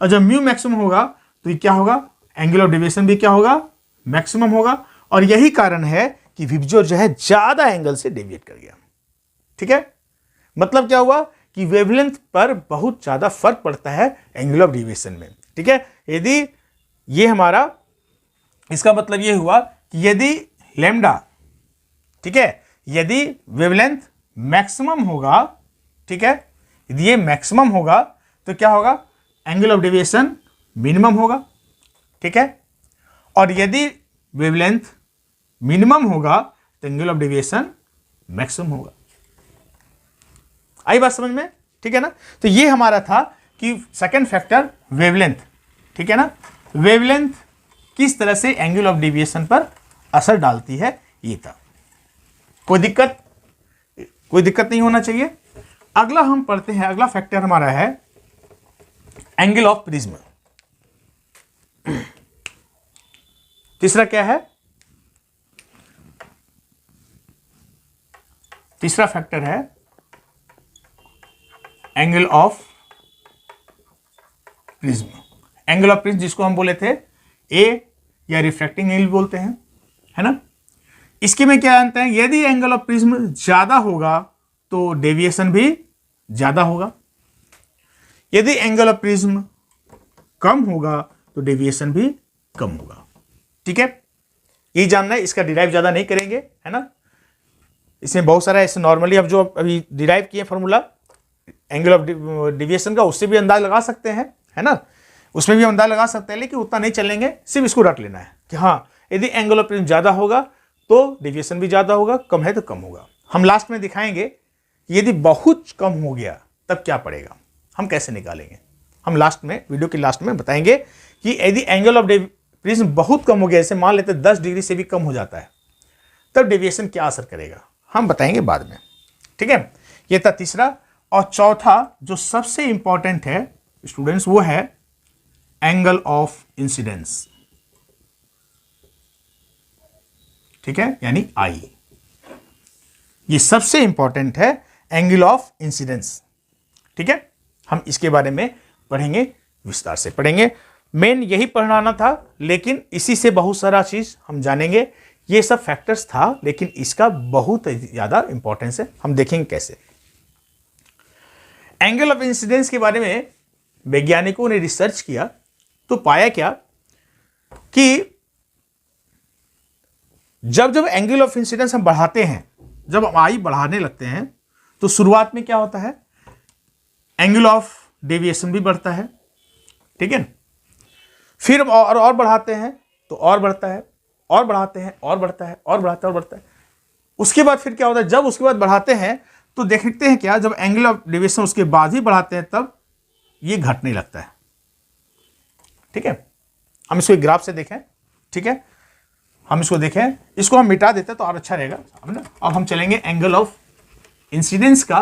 और जब म्यू मैक्सिमम होगा तो ये क्या होगा, एंगल ऑफ डेविएशन भी क्या होगा, मैक्सिमम होगा। और यही कारण है कि विबज्योर जो है ज्यादा एंगल से डेविएट कर गया। ठीक है, मतलब क्या हुआ कि वेवलेंथ पर बहुत ज्यादा फर्क पड़ता है एंगल ऑफ डेविएशन में। ठीक है, यदि ये हमारा, इसका मतलब ये हुआ कि यदि लैम्डा, ठीक है, यदि वेवलेंथ मैक्सिमम होगा, ठीक है, यदि ये मैक्सिमम होगा तो क्या होगा, एंगल ऑफ डेविएशन मिनिमम होगा। ठीक है, और यदि वेवलेंथ मिनिमम होगा तो एंगल ऑफ डेविएशन मैक्सिमम होगा। आई बात समझ में, ठीक है ना। तो ये हमारा था कि सेकंड फैक्टर वेवलेंथ, ठीक है ना, वेवलेंथ किस तरह से एंगल ऑफ डेविएशन पर असर डालती है, ये था। कोई दिक्कत नहीं होना चाहिए। अगला हम पढ़ते हैं, अगला फैक्टर हमारा है एंगल ऑफ प्रिज्म। तीसरा क्या है, तीसरा फैक्टर है angle of prism. Angle of prism जिसको हम बोले थे ए या रिफ्रैक्टिंग एंगल बोलते हैं, है ना। इसके में क्या जानते हैं, यदि एंगल ऑफ प्रिज्म ज्यादा होगा तो डेविएशन भी ज्यादा होगा, यदि एंगल ऑफ प्रिज्म कम होगा तो डेविएशन भी कम होगा। ठीक है, ये जानना है, इसका डिराइव ज्यादा नहीं करेंगे, है ना। इसमें बहुत सारा ऐसे नॉर्मली अब जो अभी डिराइव किए फॉर्मूला एंगल ऑफ डेविएशन का, उससे भी अंदाज लगा सकते हैं, है ना, उसमें भी अंदाज लगा सकते हैं, लेकिन उतना नहीं चलेंगे। सिर्फ इसको रट लेना है कि हाँ, यदि एंगल ऑफ प्रिज्म ज्यादा होगा तो डेविएशन भी ज्यादा होगा, कम है तो कम होगा। हम लास्ट में दिखाएंगे यदि बहुत कम हो गया तब क्या पड़ेगा, हम कैसे निकालेंगे। हम लास्ट में, वीडियो के लास्ट में बताएंगे कि यदि एंगल ऑफ प्रिज्म बहुत कम हो गया, जैसे मान लेते 10 डिग्री से भी कम हो जाता है, तब डेविएशन क्या असर करेगा, हम बताएंगे बाद में। ठीक है, ये था तीसरा। और चौथा जो सबसे इंपॉर्टेंट है स्टूडेंट्स, वो है एंगल ऑफ इंसिडेंस। ठीक है, यानी आई, ये सबसे इंपॉर्टेंट है एंगल ऑफ इंसिडेंस। ठीक है, हम इसके बारे में पढ़ेंगे, विस्तार से पढ़ेंगे। मेन यही पढ़ाना था, लेकिन इसी से बहुत सारा चीज हम जानेंगे। ये सब फैक्टर्स था, लेकिन इसका बहुत ज्यादा इंपॉर्टेंस है, हम देखेंगे कैसे। एंगल ऑफ इंसिडेंस के बारे में वैज्ञानिकों ने रिसर्च किया तो पाया क्या कि जब जब एंगल ऑफ इंसिडेंस हम बढ़ाते हैं, जब हम आई बढ़ाने लगते हैं, तो शुरुआत में क्या होता है, एंगल ऑफ डेविएशन भी बढ़ता है। ठीक है, फिर और बढ़ाते हैं तो और बढ़ता है, और बढ़ाते हैं और बढ़ता है, और बढ़ाता है और बढ़ता है। उसके बाद फिर क्या होता है, जब उसके बाद बढ़ाते हैं तो देखते हैं क्या, जब एंगल ऑफ डेविएशन उसके बाद ही बढ़ाते हैं तब ये घटने लगता है। ठीक है, हम इसको एक ग्राफ से देखें। ठीक है, हम इसको देखें, इसको हम मिटा देते तो और अच्छा रहेगा। अब हम चलेंगे एंगल ऑफ इंसिडेंस का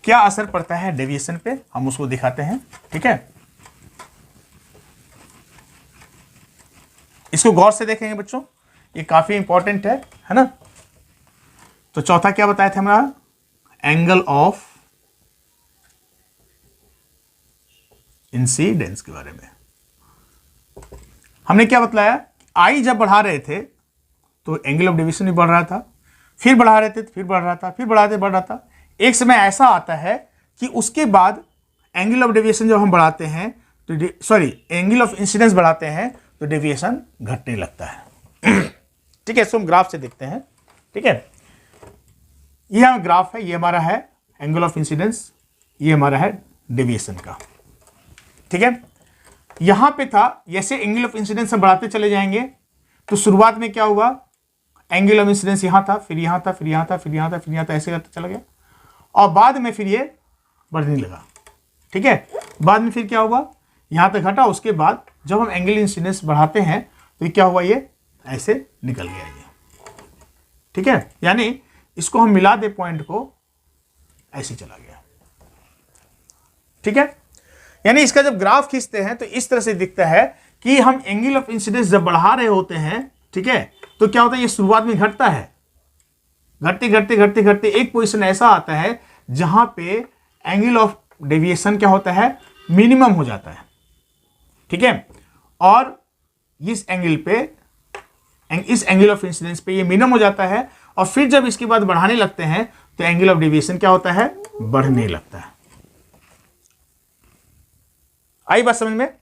क्या असर पड़ता है डेविएशन पे, हम उसको दिखाते हैं। ठीक है, इसको गौर से देखेंगे बच्चों, ये काफी इंपॉर्टेंट है ना। तो चौथा क्या बताया था हमारा, एंगल ऑफ इंसिडेंस के बारे में। हमने क्या बतलाया, आई जब बढ़ा रहे थे तो एंगल ऑफ डेविएशन भी बढ़ रहा था, फिर बढ़ा रहे थे तो फिर बढ़ रहा था, फिर बढ़ाते बढ़ रहा था। एक समय ऐसा आता है कि उसके बाद एंगल ऑफ डेविएशन जब हम बढ़ाते हैं तो एंगल ऑफ इंसिडेंस बढ़ाते हैं तो डेविएशन घटने लगता है। ठीक है, इसको हम ग्राफ से देखते हैं। ठीक है, ये हमारा ग्राफ है, ये हमारा है एंगल ऑफ इंसिडेंस, ये हमारा है डेविएशन का। ठीक है, यहां पे था जैसे एंगल ऑफ इंसिडेंस हम बढ़ाते चले जाएंगे तो शुरुआत में क्या हुआ, एंगल ऑफ इंसिडेंस यहां था, फिर यहां था, फिर यहां था, फिर यहां था, फिर यहां था, ऐसे करते चला गया और बाद में फिर ये बढ़ने लगा। ठीक है, बाद में फिर क्या हुआ, यहां तक घटा, उसके बाद जब हम एंगल इंसिडेंस बढ़ाते हैं तो ये क्या हुआ, ये ऐसे निकल गया ये। ठीक है, यानी इसको हम मिला दे पॉइंट को, ऐसे चला गया। ठीक है, यानी इसका जब ग्राफ खींचते हैं तो इस तरह से दिखता है कि हम एंगल ऑफ इंसिडेंस जब बढ़ा रहे होते हैं, ठीक है, तो क्या होता है, ये शुरुआत में घटता है, घटते घटते घटते घटते एक पोजीशन ऐसा आता है जहां पे एंगल ऑफ डेविएशन क्या होता है, मिनिमम हो जाता है। ठीक है, और इस एंगल पे, इस एंगल ऑफ इंसिडेंस पे ये मिनिमम हो जाता है और फिर जब इसके बाद बढ़ाने लगते हैं तो एंगल ऑफ डेविएशन क्या होता है, बढ़ने लगता है। आई बात समझ में?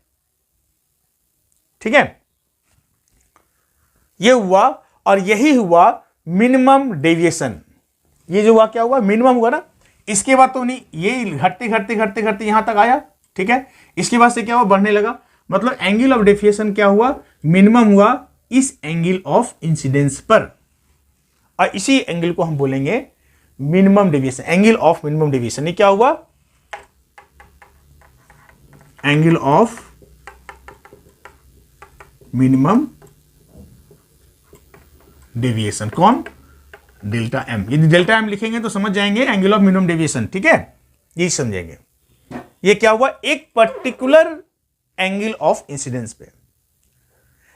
ठीक है, ये हुआ और यही हुआ मिनिमम डेविएशन। ये जो हुआ क्या हुआ, मिनिमम हुआ ना। इसके बाद तो नहीं, ये घटते घटते घटते घटते यहां तक आया। ठीक है, इसके बाद से क्या हुआ, बढ़ने लगा। मतलब एंगल ऑफ डेविएशन क्या हुआ, मिनिमम हुआ इस एंगल ऑफ इंसिडेंस पर, और इसी एंगल को हम बोलेंगे minimum deviation, angle of minimum deviation. ये क्या हुआ, एंगल ऑफ मिनिमम डेविएशन। कौन, डेल्टा एम। यदि डेल्टा एम लिखेंगे तो समझ जाएंगे एंगल ऑफ मिनिमम डेविएशन। ठीक है, यही समझेंगे। ये क्या हुआ, एक पर्टिकुलर एंगल ऑफ इंसिडेंस पे।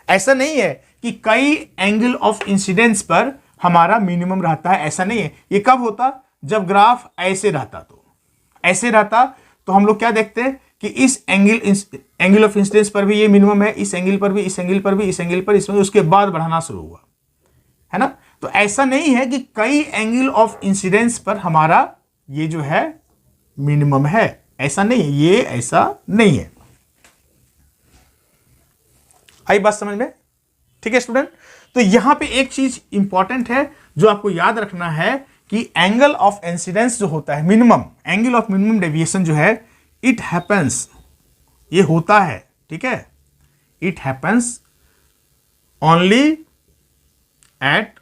ऐसा नहीं है कि कई एंगल ऑफ इंसिडेंस पर हमारा मिनिमम रहता है, ऐसा नहीं है। ये कब होता, जब ग्राफ ऐसे रहता, तो ऐसे रहता तो हम लोग क्या देखते हैं कि इस एंगल ऑफ इंसिडेंस पर भी ये मिनिमम है, इस एंगल पर भी, इस एंगल पर भी, इस एंगल पर, इसमें, उसके बाद बढ़ाना शुरू हुआ, है ना। तो ऐसा नहीं है कि कई एंगल ऑफ इंसिडेंस पर हमारा ये जो है मिनिमम है, ऐसा नहीं है, ये ऐसा नहीं है। आई बात समझ में? ठीक है स्टूडेंट, तो यहां पे एक चीज इंपॉर्टेंट है जो आपको याद रखना है कि एंगल ऑफ इंसिडेंस जो होता है, minimum angle of minimum deviation जो है, इट हैपेंस, ये होता है। ठीक है, it happens only at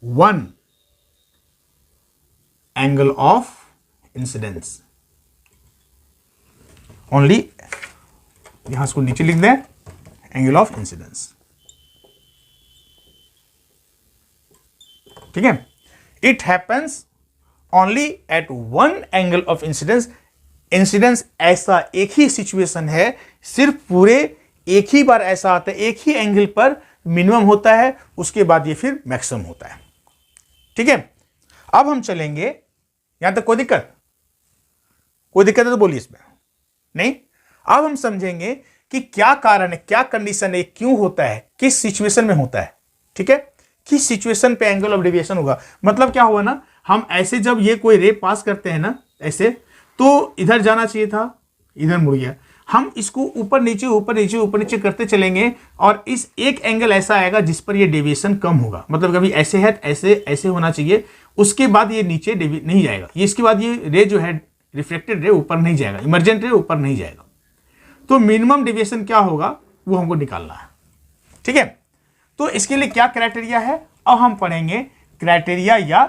one angle of incidence. Only, यहां इसको नीचे लिख दें, एंगल ऑफ इंसिडेंस। ठीक है, it happens only at one angle of incidence. Incidence ऐसा एक ही सिचुएशन है, सिर्फ पूरे एक ही बार ऐसा आता है, एक ही एंगल पर मिनिमम होता है, उसके बाद ये फिर मैक्सिमम होता है। ठीक है, अब हम चलेंगे यहां तक। कोई दिक्कत, कोई दिक्कत है तो बोलिए इसमें, नहीं। अब हम समझेंगे कि क्या कारण है, क्या कंडीशन है, क्यों होता है, किस सिचुएशन में होता है। ठीक है, किस सिचुएशन पे एंगल ऑफ डेविएशन होगा। मतलब क्या हुआ ना, हम ऐसे जब ये कोई रे पास करते हैं ना ऐसे, तो इधर जाना चाहिए था, इधर मुड़ गया। हम इसको ऊपर नीचे ऊपर नीचे ऊपर नीचे करते चलेंगे और इस एक एंगल ऐसा आएगा जिस पर ये डेविएशन कम होगा। मतलब कभी ऐसे है, ऐसे ऐसे होना चाहिए, उसके बाद ये नीचे नहीं जाएगा, ये इसके बाद ये रे जो है रिफ्लेक्टेड रे ऊपर नहीं जाएगा, इमर्जेंट रे ऊपर नहीं जाएगा। तो मिनिमम डेविएशन क्या होगा वो हमको निकालना है। ठीक है, तो इसके लिए क्या क्राइटेरिया है, अब हम पढ़ेंगे क्राइटेरिया या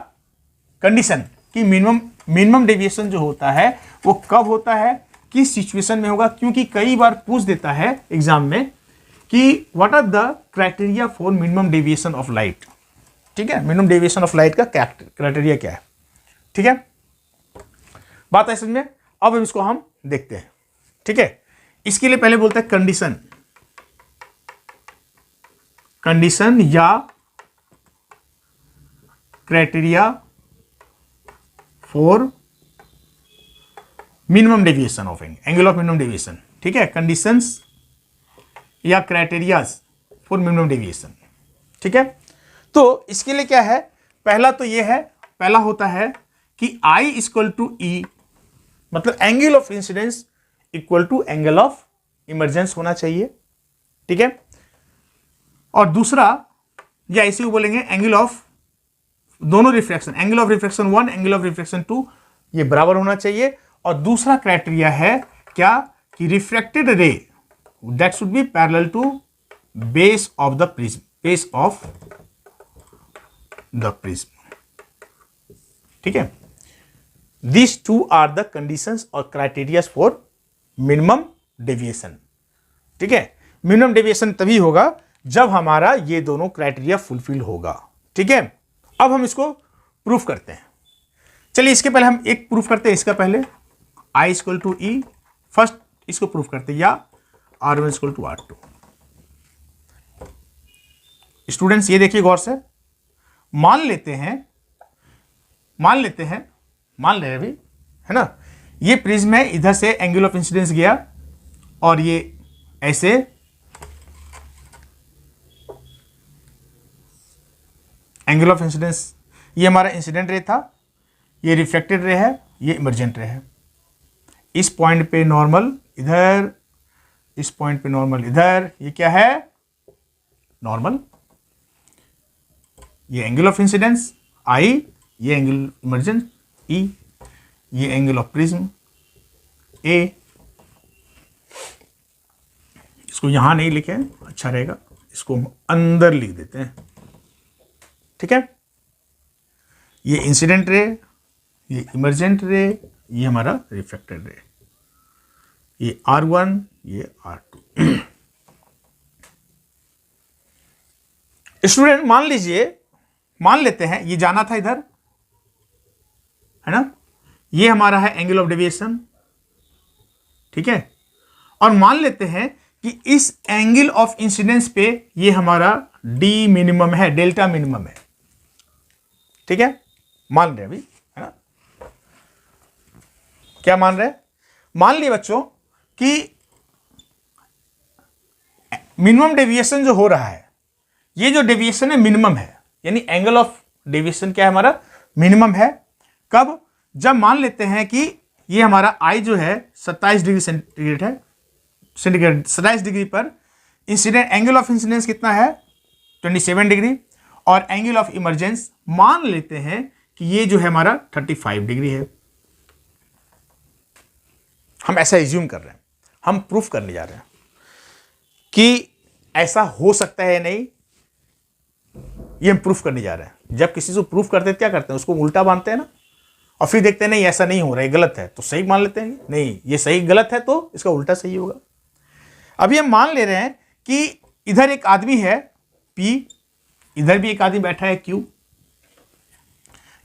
कंडीशन कि मिनिमम डेविएशन जो होता है वो कब होता है, किस सिचुएशन में होगा। क्योंकि कई बार पूछ देता है एग्जाम में कि what are the criteria for minimum deviation of light. ठीक है, मिनिमम डेविएशन ऑफ लाइट का क्राइटेरिया क्या है। ठीक है, बात है समझ में। अब इसको हम देखते हैं। ठीक है, इसके लिए पहले बोलते हैं कंडीशन। कंडीशन या criteria for minimum deviation of angle of minimum deviation. ठीक है, कंडीशंस या क्राइटेरियाज फॉर मिनिमम डेविएशन। ठीक है, तो इसके लिए क्या है, पहला तो ये है, पहला होता है कि I इक्वल टू ई, मतलब angle of incidence equal to angle of emergence होना चाहिए। ठीक है, और दूसरा या इसी को बोलेंगे एंगल ऑफ दोनों refraction, angle of refraction 1, angle of refraction 2, ये बराबर होना चाहिए। और दूसरा क्राइटेरिया है क्या, कि refracted ray that should be parallel to base of the prism, base of the prism. ठीक है, this two are the conditions और क्राइटेरिया फॉर मिनिमम डेविएशन। ठीक है, मिनिमम डेविएशन तभी होगा जब हमारा ये दोनों क्राइटेरिया फुलफिल होगा। ठीक है, अब हम इसको प्रूफ करते हैं। चलिए इसके पहले हम एक प्रूफ करते हैं, इसका पहले I equal to E, first इसको प्रूफ करते हैं, या R1 equal to R2। Students ये देखिए गौर से, मान लेते हैं मान ले रहे अभी, है ना, ये प्रिज्म है, इधर से एंगल ऑफ इंसिडेंस गया और ये ऐसे एंगल ऑफ इंसिडेंस, ये हमारा इंसिडेंट रे था, ये रिफ्लेक्टेड रे है, ये इमर्जेंट रे है। इस पॉइंट पे नॉर्मल इधर, इस पॉइंट पे नॉर्मल इधर, ये क्या है, नॉर्मल। ये एंगल ऑफ इंसिडेंस I, ये एंगल इमर्जेंट E, ये एंगल ऑफ प्रिज्म A। इसको यहां नहीं लिखे, अच्छा रहेगा, इसको हम अंदर लिख देते हैं। ठीक है, ये इंसिडेंट रे, ये इमर्जेंट रे, ये हमारा रिफ्लेक्टेड रे, ये R1, ये R2। स्टूडेंट मान लेते हैं ये जाना था इधर, है ना, ये हमारा है एंगल ऑफ डेविएशन। ठीक है, और मान लेते हैं कि इस एंगल ऑफ इंसिडेंस पे ये हमारा डी मिनिमम है, डेल्टा मिनिमम है। ठीक है, मान रहे अभी, है ना, क्या मान रहे, मान लिए बच्चों कि मिनिमम डेविएशन जो हो रहा है, ये जो डेविएशन है मिनिमम है, यानी एंगल ऑफ डेविएशन क्या है, हमारा मिनिमम है। कब, जब मान लेते हैं कि ये हमारा I जो है 27 डिग्री सेंटीग्रेड है, 27 डिग्री पर इंसिडेंट एंगल ऑफ इंसिडेंस कितना है, 27 डिग्री, और एंगल ऑफ इमरजेंस मान लेते हैं कि ये जो है हमारा 35 डिग्री है। हम ऐसा एज्यूम कर रहे हैं, हम प्रूफ करने जा रहे हैं कि ऐसा हो सकता है या नहीं, ये हम प्रूफ करने जा रहे हैं। जब किसी से प्रूफ करते हैं क्या करते हैं, उसको उल्टा मानते हैं ना, और फिर देखते हैं नहीं ऐसा नहीं हो रहा है, गलत है, तो सही मान लेते हैं, नहीं ये सही गलत है तो इसका उल्टा सही होगा। अभी हम मान ले रहे हैं कि इधर एक आदमी है P, इधर भी एक आदमी बैठा है Q।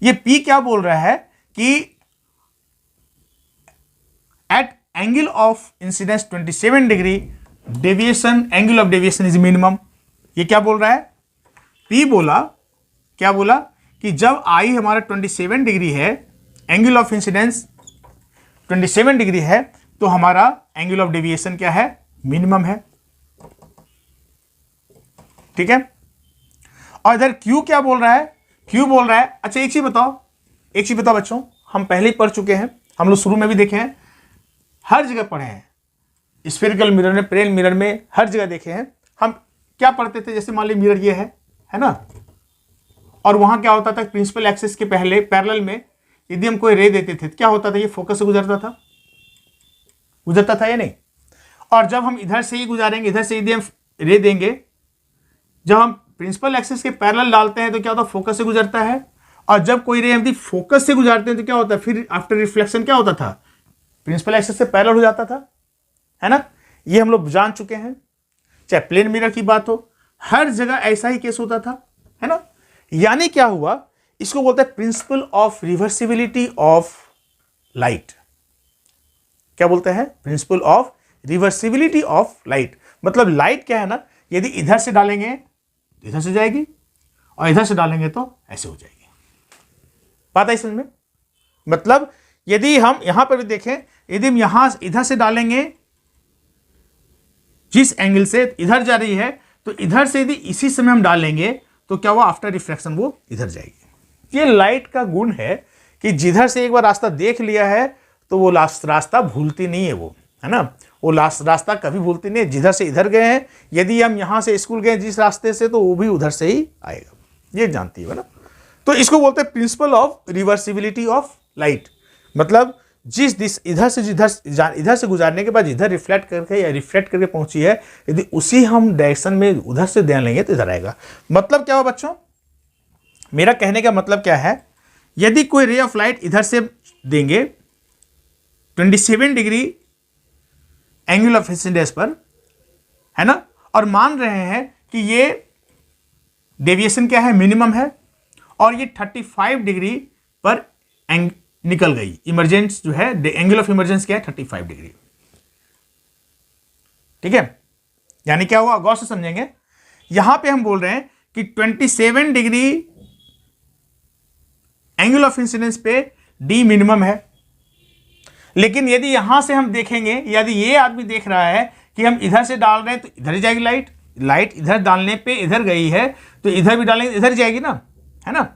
ये P क्या बोल रहा है कि at angle of incidence 27 degree deviation, angle of deviation is minimum. ये क्या बोल रहा है, P बोला, क्या बोला कि जब I हमारा 27 डिग्री है, एंगल ऑफ इंसिडेंस 27 डिग्री है, तो हमारा एंगल ऑफ डेविएशन क्या है, मिनिमम है। ठीक है, और इधर Q क्या बोल रहा है, Q बोल रहा है, अच्छा एक चीज बताओ बच्चों, हम पहले ही पढ़ चुके हैं, हम लोग शुरू में भी देखे हैं, हर जगह पढ़े हैं, स्फेरिकल मिरर में, प्लेन मिरर में, हर जगह देखे हैं। हम क्या पढ़ते थे, जैसे मान लीजिए मिरर ये है ना, और वहां क्या होता था, प्रिंसिपल एक्सिस के पहले पैरेलल में यदि हम कोई रे देते थे तो क्या होता था, ये फोकस से गुजरता था या नहीं। और जब हम इधर से ही गुजारेंगे, इधर से यदि हम रे देंगे, जब हम प्रिंसिपल एक्सिस के पैरेलल डालते हैं तो क्या होता है, फोकस से गुजरता है। और जब कोई रे यदि फोकस से गुजारते हैं तो क्या होता है, फिर आफ्टर रिफ्लेक्शन क्या होता था, प्रिंसिपल एक्सिस से पैरेलल हो जाता था, है ना। ये हम लोग जान चुके हैं, चाहे प्लेन मिरर की बात हो, हर जगह ऐसा ही केस होता था, है ना। यानी क्या हुआ, इसको बोलते हैं principle of reversibility of light. क्या बोलते हैं, principle of reversibility of light. मतलब लाइट क्या है ना, यदि इधर से डालेंगे इधर से जाएगी और इधर से डालेंगे तो ऐसे हो जाएगी। बात आई समझ में? मतलब यदि हम यहां पर भी देखें, यदि हम यहां इधर से डालेंगे, जिस एंगल से इधर जा रही है, तो इधर से यदि इसी समय हम डालेंगे तो क्या हुआ, आफ्टर रिफ्लेक्शन वो इधर जाएगी। ये लाइट का गुण है कि जिधर से एक बार रास्ता देख लिया है तो वो रास्ता भूलती नहीं है, वो है ना, वो रास्ता कभी भूलती नहीं है। जिधर से इधर गए हैं, यदि हम यहां से स्कूल गए जिस रास्ते से, तो वो भी उधर से ही आएगा, ये जानती है ना। तो इसको बोलते हैं principle of reversibility of light. मतलब इधर से गुजारने के बाद इधर रिफ्लेक्ट करके या रिफ्लेक्ट करके पहुंची है, यदि उसी हम डायरेक्शन में उधर से ध्यान लेंगे तो इधर आएगा। मतलब क्या हुआ बच्चों, मेरा कहने का मतलब क्या है, यदि कोई रे ऑफ लाइट इधर से देंगे 27 डिग्री एंगल ऑफ इंसिडेंस पर, है ना, और मान रहे हैं कि ये डेविएशन क्या है, मिनिमम है, और ये 35 डिग्री पर निकल गई, इमरजेंस जो है एंगल ऑफ इमरजेंस क्या है 35 डिग्री। ठीक है, यानी क्या हुआ, गौर से समझेंगे। यहां पे हम बोल रहे हैं कि 27 डिग्री एंगल ऑफ इंसिडेंस पे डी मिनिमम है, लेकिन यदि यहां से हम देखेंगे, यदि ये आदमी देख रहा है कि हम इधर से डाल रहे हैं तो इधर ही जाएगी लाइट इधर डालने पे इधर गई है, तो इधर भी डालेंगे इधर जाएगी ना, है ना।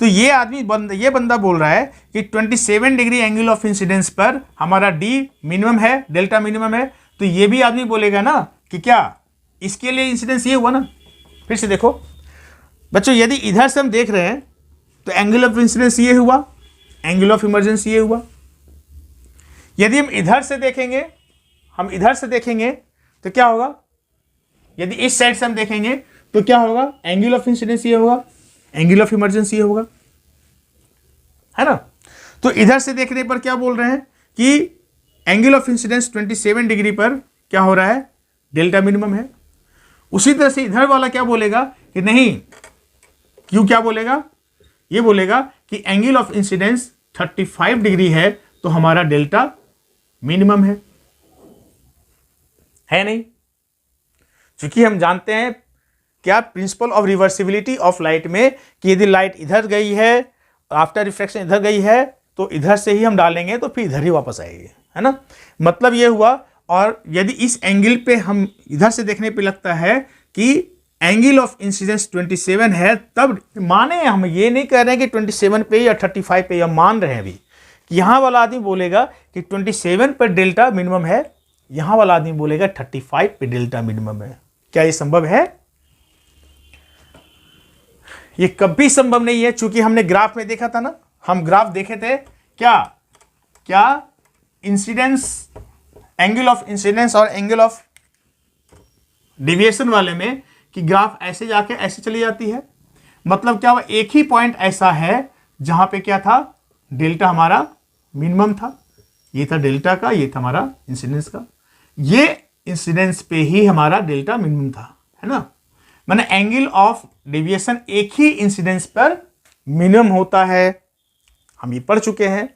तो ये आदमी ये बंदा बोल रहा है कि 27 डिग्री एंगल ऑफ इंसिडेंस पर हमारा डी मिनिमम है, डेल्टा मिनिमम है। तो ये भी आदमी बोलेगा ना कि क्या इसके लिए इंसिडेंस ये हुआ ना। फिर से देखो बच्चों, यदि इधर से हम देख रहे हैं तो एंगल ऑफ इंसिडेंस ये हुआ, एंगल ऑफ इमरजेंस ये हुआ। यदि हम इधर से देखेंगे तो क्या होगा, यदि इस साइड से हम देखेंगे तो क्या होगा, एंगल ऑफ इंसिडेंस ये होगा, एंगल ऑफ इमरजेंसी होगा, है ना। तो इधर से देखने पर क्या बोल रहे हैं कि एंगल ऑफ इंसिडेंस 27 डिग्री पर क्या हो रहा है, डेल्टा मिनिमम है। उसी तरह से इधर वाला क्या बोलेगा कि नहीं, क्यों क्या बोलेगा, ये बोलेगा कि एंगल ऑफ इंसिडेंस 35 डिग्री है तो हमारा डेल्टा मिनिमम है नहीं। क्योंकि हम जानते हैं क्या, principle of reversibility of light में, कि यदि लाइट इधर गई है, आफ्टर रिफ्लेक्शन इधर गई है, तो इधर से ही हम डालेंगे तो फिर इधर ही वापस आएगी, है ना। मतलब ये हुआ। और यदि इस एंगल पे हम इधर से देखने पे लगता है कि एंगल ऑफ इंसिडेंस 27 है, तब माने, हम ये नहीं कह रहे हैं कि 27 पे या 35 पे, हम मान रहे हैं अभी कि यहां वाला आदमी बोलेगा कि 27 पर डेल्टा मिनिमम है, यहां वाला आदमी बोलेगा 35 पे डेल्टा मिनिमम है। क्या ये संभव है? ये कभी संभव नहीं है, क्योंकि हमने ग्राफ में देखा था ना, हम ग्राफ देखे थे क्या इंसिडेंस, एंगल ऑफ इंसिडेंस और एंगल ऑफ डेविएशन वाले में, कि ग्राफ ऐसे जाके ऐसे चली जाती है। मतलब क्या हुआ, एक ही पॉइंट ऐसा है जहां पे क्या था, डेल्टा हमारा मिनिमम था, ये था डेल्टा का, ये था हमारा इंसिडेंस का, ये इंसिडेंस पे ही हमारा डेल्टा मिनिमम था, है ना। माने एंगल ऑफ डेविएशन एक ही इंसिडेंस पर मिनिमम होता है, हम ये पढ़ चुके हैं।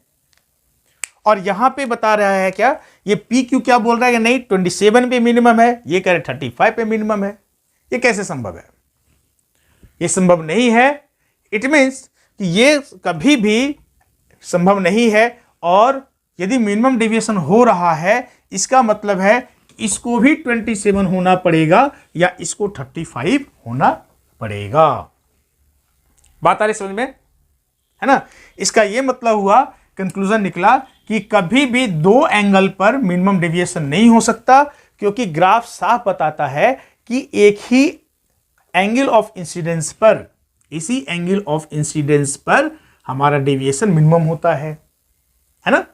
और यहां पे बता रहा है क्या, ये पी क्यू क्या बोल रहा है कि नहीं 27 पे मिनिमम है, ये कह रहे 35 पे मिनिमम है। ये कैसे संभव है? ये संभव नहीं है। इट मीन्स कि ये कभी भी संभव नहीं है। और यदि मिनिमम डेविएशन हो रहा है, इसका मतलब है इसको भी 27 होना पड़ेगा या इसको 35 होना पड़ेगा। बात आ रही समझ में, है ना। इसका यह मतलब हुआ, कंक्लूजन निकला कि कभी भी दो एंगल पर मिनिमम डेविएशन नहीं हो सकता, क्योंकि ग्राफ साफ बताता है कि एक ही एंगल ऑफ इंसिडेंस पर, इसी एंगल ऑफ इंसिडेंस पर हमारा डेविएशन मिनिमम होता है ना।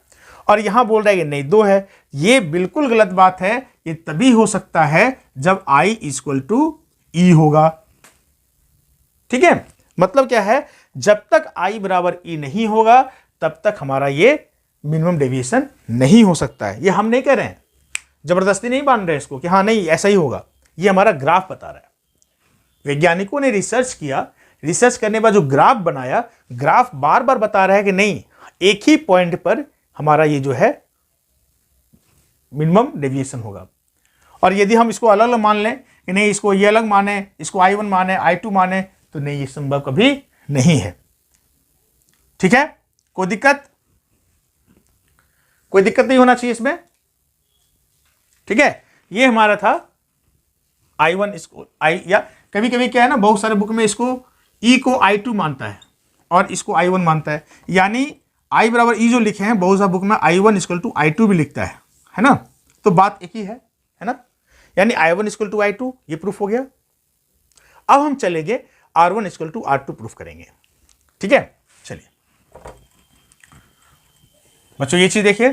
और यहां बोल रहा है कि नहीं दो है, ये बिल्कुल गलत बात है। ये तभी हो सकता है जब I इक्वल टू E होगा। ठीक है, मतलब क्या है, जब तक I बराबर E नहीं होगा तब तक हमारा ये मिनिमम डेविएशन नहीं हो सकता है। ये हम नहीं कह रहे हैं, जबरदस्ती नहीं मान रहे इसको कि हाँ नहीं ऐसा ही होगा, ये हमारा ग्राफ बता रहा है। वैज्ञानिकों ने रिसर्च किया, रिसर्च करने के बाद जो ग्राफ बनाया, ग्राफ बार बार बता रहा है कि नहीं एक ही पॉइंट पर हमारा ये जो है मिनिमम डेविएशन होगा। और यदि हम इसको अलग अलग मान लें, कि नहीं इसको ये अलग माने, इसको I1 माने, I2 माने, तो नहीं, ये संभव कभी नहीं है। ठीक है, कोई दिक्कत नहीं होना चाहिए इसमें। ठीक है, ये हमारा था I1, इसको या कभी कभी क्या है ना, बहुत सारे बुक में इसको E को I2 मानता है और इसको I1 मानता है, यानी I बराबर E जो लिखे हैं बहुत सारे बुक में I1 इक्वल टू I2 भी लिखता है ना, तो बात एक ही है ना, यानी I1 इक्वल टू I2, ये प्रूफ हो गया। अब हम चलेंगे R1 equal to R2 proof करेंगे। ठीक है, चलिए बच्चों ये चीज देखिए,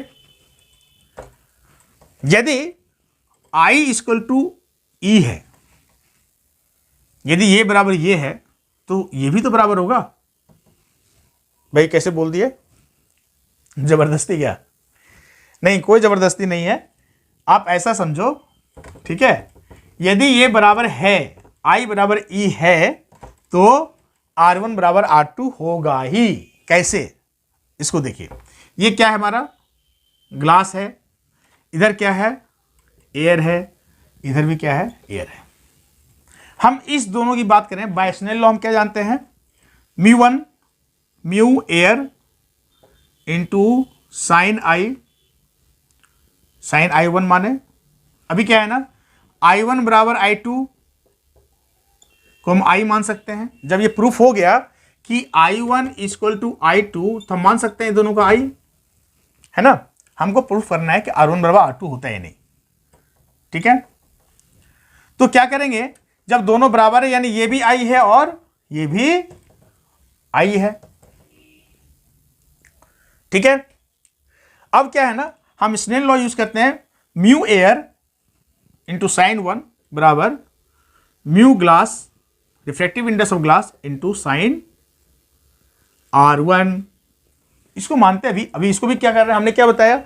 यदि I इक्वल टू E है, यदि ये बराबर ये है तो ये भी तो बराबर होगा। भाई कैसे बोल दिए, जबरदस्ती क्या? नहीं, कोई जबरदस्ती नहीं है, आप ऐसा समझो। ठीक है, यदि ये बराबर है, I बराबर E है, तो R1 बराबर R2 होगा ही। कैसे, इसको देखिए, ये क्या है, हमारा ग्लास है, इधर क्या है, एयर है, इधर भी क्या है, एयर है। हम इस दोनों की बात करें, बाय स्नेल लॉ हम क्या जानते हैं, μ1 mu air into sign I1 माने, अभी क्या है ना, I1 बराबर I2 को हम I मान सकते हैं। जब ये प्रूफ हो गया कि I1 इक्वल टू I2, तो हम मान सकते हैं दोनों का I, है ना। हमको प्रूफ करना है कि R1 बराबर R2 होता है नहीं। ठीक है, तो क्या करेंगे, जब दोनों बराबर है, यानी ये भी I है और ये भी I है। ठीक है, अब क्या है ना, हम स्नेल लॉ यूज करते हैं, म्यू एयर इंटू साइन 1 बराबर mu glass, refractive index of glass into sine R1। इसको मानते हैं। अभी इसको भी क्या कर रहे हैं, हमने क्या बताया,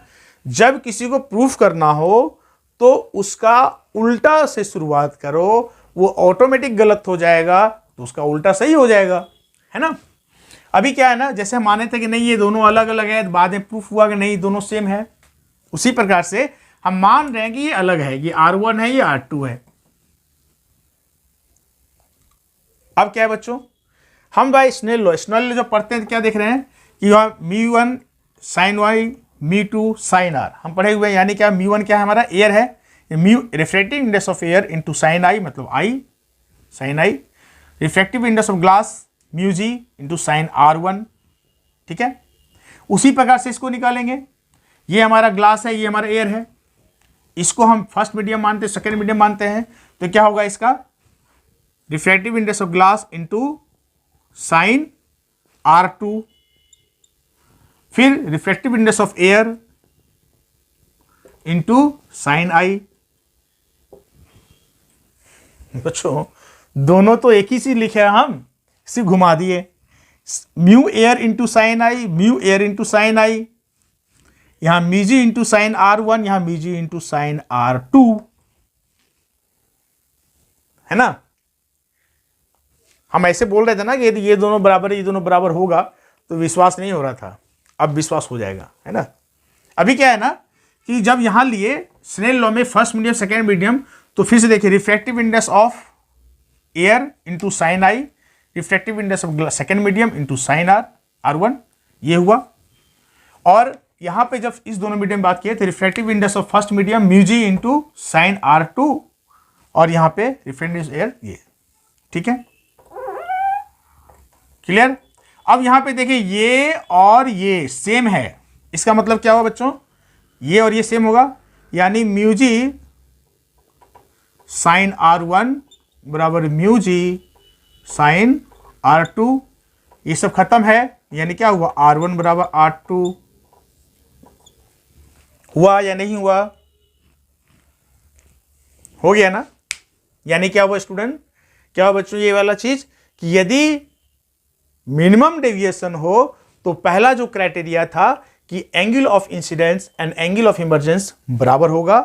जब किसी को प्रूफ करना हो तो उसका उल्टा से शुरुआत करो, वो ऑटोमेटिक गलत हो जाएगा तो उसका उल्टा सही हो जाएगा, है ना। अभी क्या है ना, जैसे हम माने थे कि नहीं ये दोनों अलग अलग है, बाद में प्रूफ हुआ कि नहीं दोनों सेम है, उसी प्रकार से हम मान रहे हैं कि ये अलग है, ये R1 है, ये R2 है। अब क्या है बच्चों, हम भाई स्नेल लॉ जब पढ़ते हैं तो क्या देख रहे हैं कि μ1 sin Y, μ2 sin R हम पढ़े हुए हैं, यानी क्या, μ1 क्या है हमारा, एयर है, mu refractive index of air into sine I मतलब I sine I, refractive index of glass μg into sine R1। ठीक है, उसी प्रकार से इसको निकालेंगे, ये हमारा ग्लास है, ये हमारा एयर है, इसको हम फर्स्ट मीडियम मानते हैं, सेकेंड मीडियम मानते हैं, तो क्या होगा इसका, refractive index of glass into sine R2, फिर refractive index of air into sine I। बच्चों दोनों तो एक ही चीज लिखे हैं, हम सिर्फ घुमा दिए, mu air into sine I, mu air into sine I, यहां μg इंटू साइन R1, यहां μg इंटू साइन R2, है ना। हम ऐसे बोल रहे थे ना कि यदि ये दोनों बराबर है, ये दोनों बराबर होगा, तो विश्वास नहीं हो रहा था, अब विश्वास हो जाएगा, है ना। अभी क्या है ना कि जब यहां लिए स्नेल लॉ में फर्स्ट मीडियम सेकेंड मीडियम, तो फिर से देखिए, refractive index of air into sine I, refractive index of second medium into sine R1, ये हुआ। और यहां पे जब इस दोनों मीडियम बात किए तो refractive index of first medium μg into sign R2, और यहां पे रिफ्रैक्टिव एयर ये। ठीक है, क्लियर। अब यहां पे देखिए, ये और ये सेम है, इसका मतलब क्या हुआ बच्चों, ये और ये सेम होगा, यानी μg साइन R1 बराबर μg साइन R2, ये सब खत्म है, यानी क्या हुआ, R1 बराबर R2 हुआ या नहीं हुआ, हो गया ना। यानी क्या हुआ स्टूडेंट, क्या हुआ बच्चों, ये वाला चीज कि यदि मिनिमम डेविएशन हो तो पहला जो क्राइटेरिया था कि angle of incidence and angle of emergence बराबर होगा,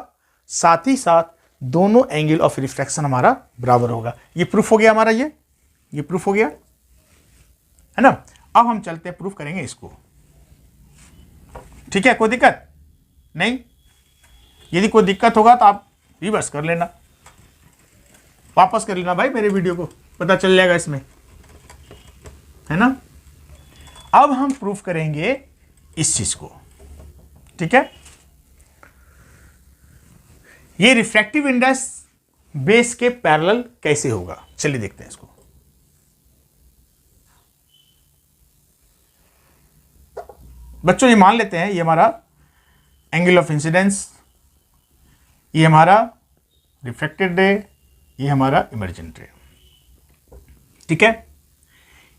साथ ही साथ दोनों एंगल ऑफ रिफ्रैक्शन हमारा बराबर होगा। ये प्रूफ हो गया हमारा, ये प्रूफ हो गया, है ना। अब हम चलते हैं, प्रूफ करेंगे इसको। ठीक है, कोई दिक्कत नहीं, यदि कोई दिक्कत होगा तो आप रिवर्स कर लेना। वापस कर लेना भाई मेरे वीडियो को, पता चल जाएगा इसमें, है ना। अब हम प्रूफ करेंगे इस चीज को, ठीक है। ये रिफ्रैक्टिव इंडेक्स बेस के पैरेलल कैसे होगा, चलिए देखते हैं इसको। बच्चों ये मान लेते हैं ये हमारा एंगल ऑफ इंसिडेंस, ये हमारा रिफ्रैक्टेड रे, ये हमारा इमर्जेंट रे, ठीक है।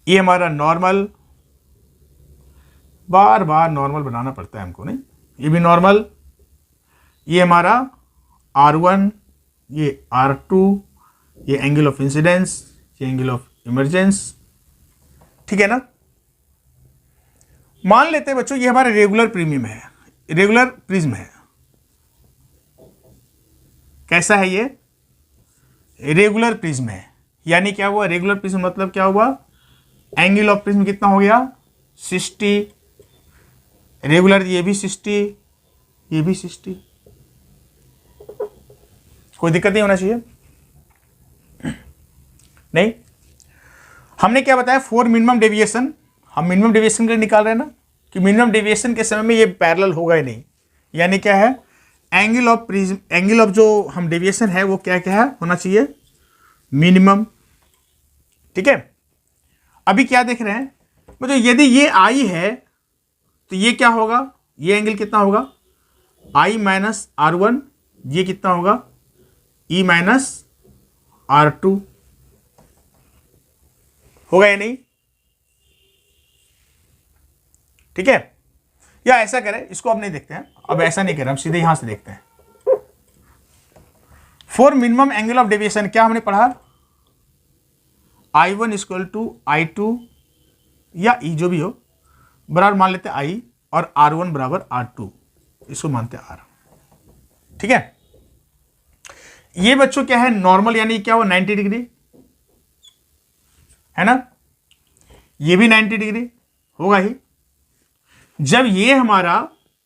ये हमारा नॉर्मल, बार बार नॉर्मल बनाना पड़ता है हमको, नहीं, ये भी नॉर्मल, ये हमारा R1, ये R2, ये एंगल ऑफ इंसिडेंस, ये एंगल ऑफ इमर्जेंस, ठीक है ना। मान लेते हैं बच्चों ये हमारा रेगुलर प्रीमियम है, रेगुलर प्रिज्म है। कैसा है ये, रेगुलर प्रिज्म है, यानी क्या हुआ, रेगुलर प्रिज्म मतलब क्या हुआ, एंगल ऑफ प्रिज्म कितना हो गया 60, रेगुलर ये भी 60, ये भी 60, कोई दिक्कत नहीं होना चाहिए, नहीं। हमने क्या बताया, 4 मिनिमम डेविएशन, हम मिनिमम डेविएशन के लिए निकाल रहे हैं ना, कि मिनिमम डेविएशन के समय में ये पैरेलल होगा ही नहीं, यानी क्या है, angle of prism, angle of जो हम डेविएशन है वो क्या क्या है, होना चाहिए मिनिमम, ठीक है। अभी क्या देख रहे हैं मतलब, यदि ये आई है तो ये क्या होगा, ये एंगल कितना होगा, I माइनस R1, ये कितना होगा, E माइनस R2, होगा या नहीं, ठीक है। या ऐसा करें, इसको अब नहीं देखते हैं, अब ऐसा नहीं करें, हम सीधे यहां से देखते हैं। For minimum angle of deviation क्या हमने पढ़ा, I1 इक्वल टू I2 या E जो भी हो बराबर मान लेते हैं I, और R1 बराबर R2, इसको मानते हैं R, ठीक है। ये बच्चों क्या है, नॉर्मल, यानी क्या हुआ 90 डिग्री, है ना, ये भी 90 डिग्री होगा ही। जब ये हमारा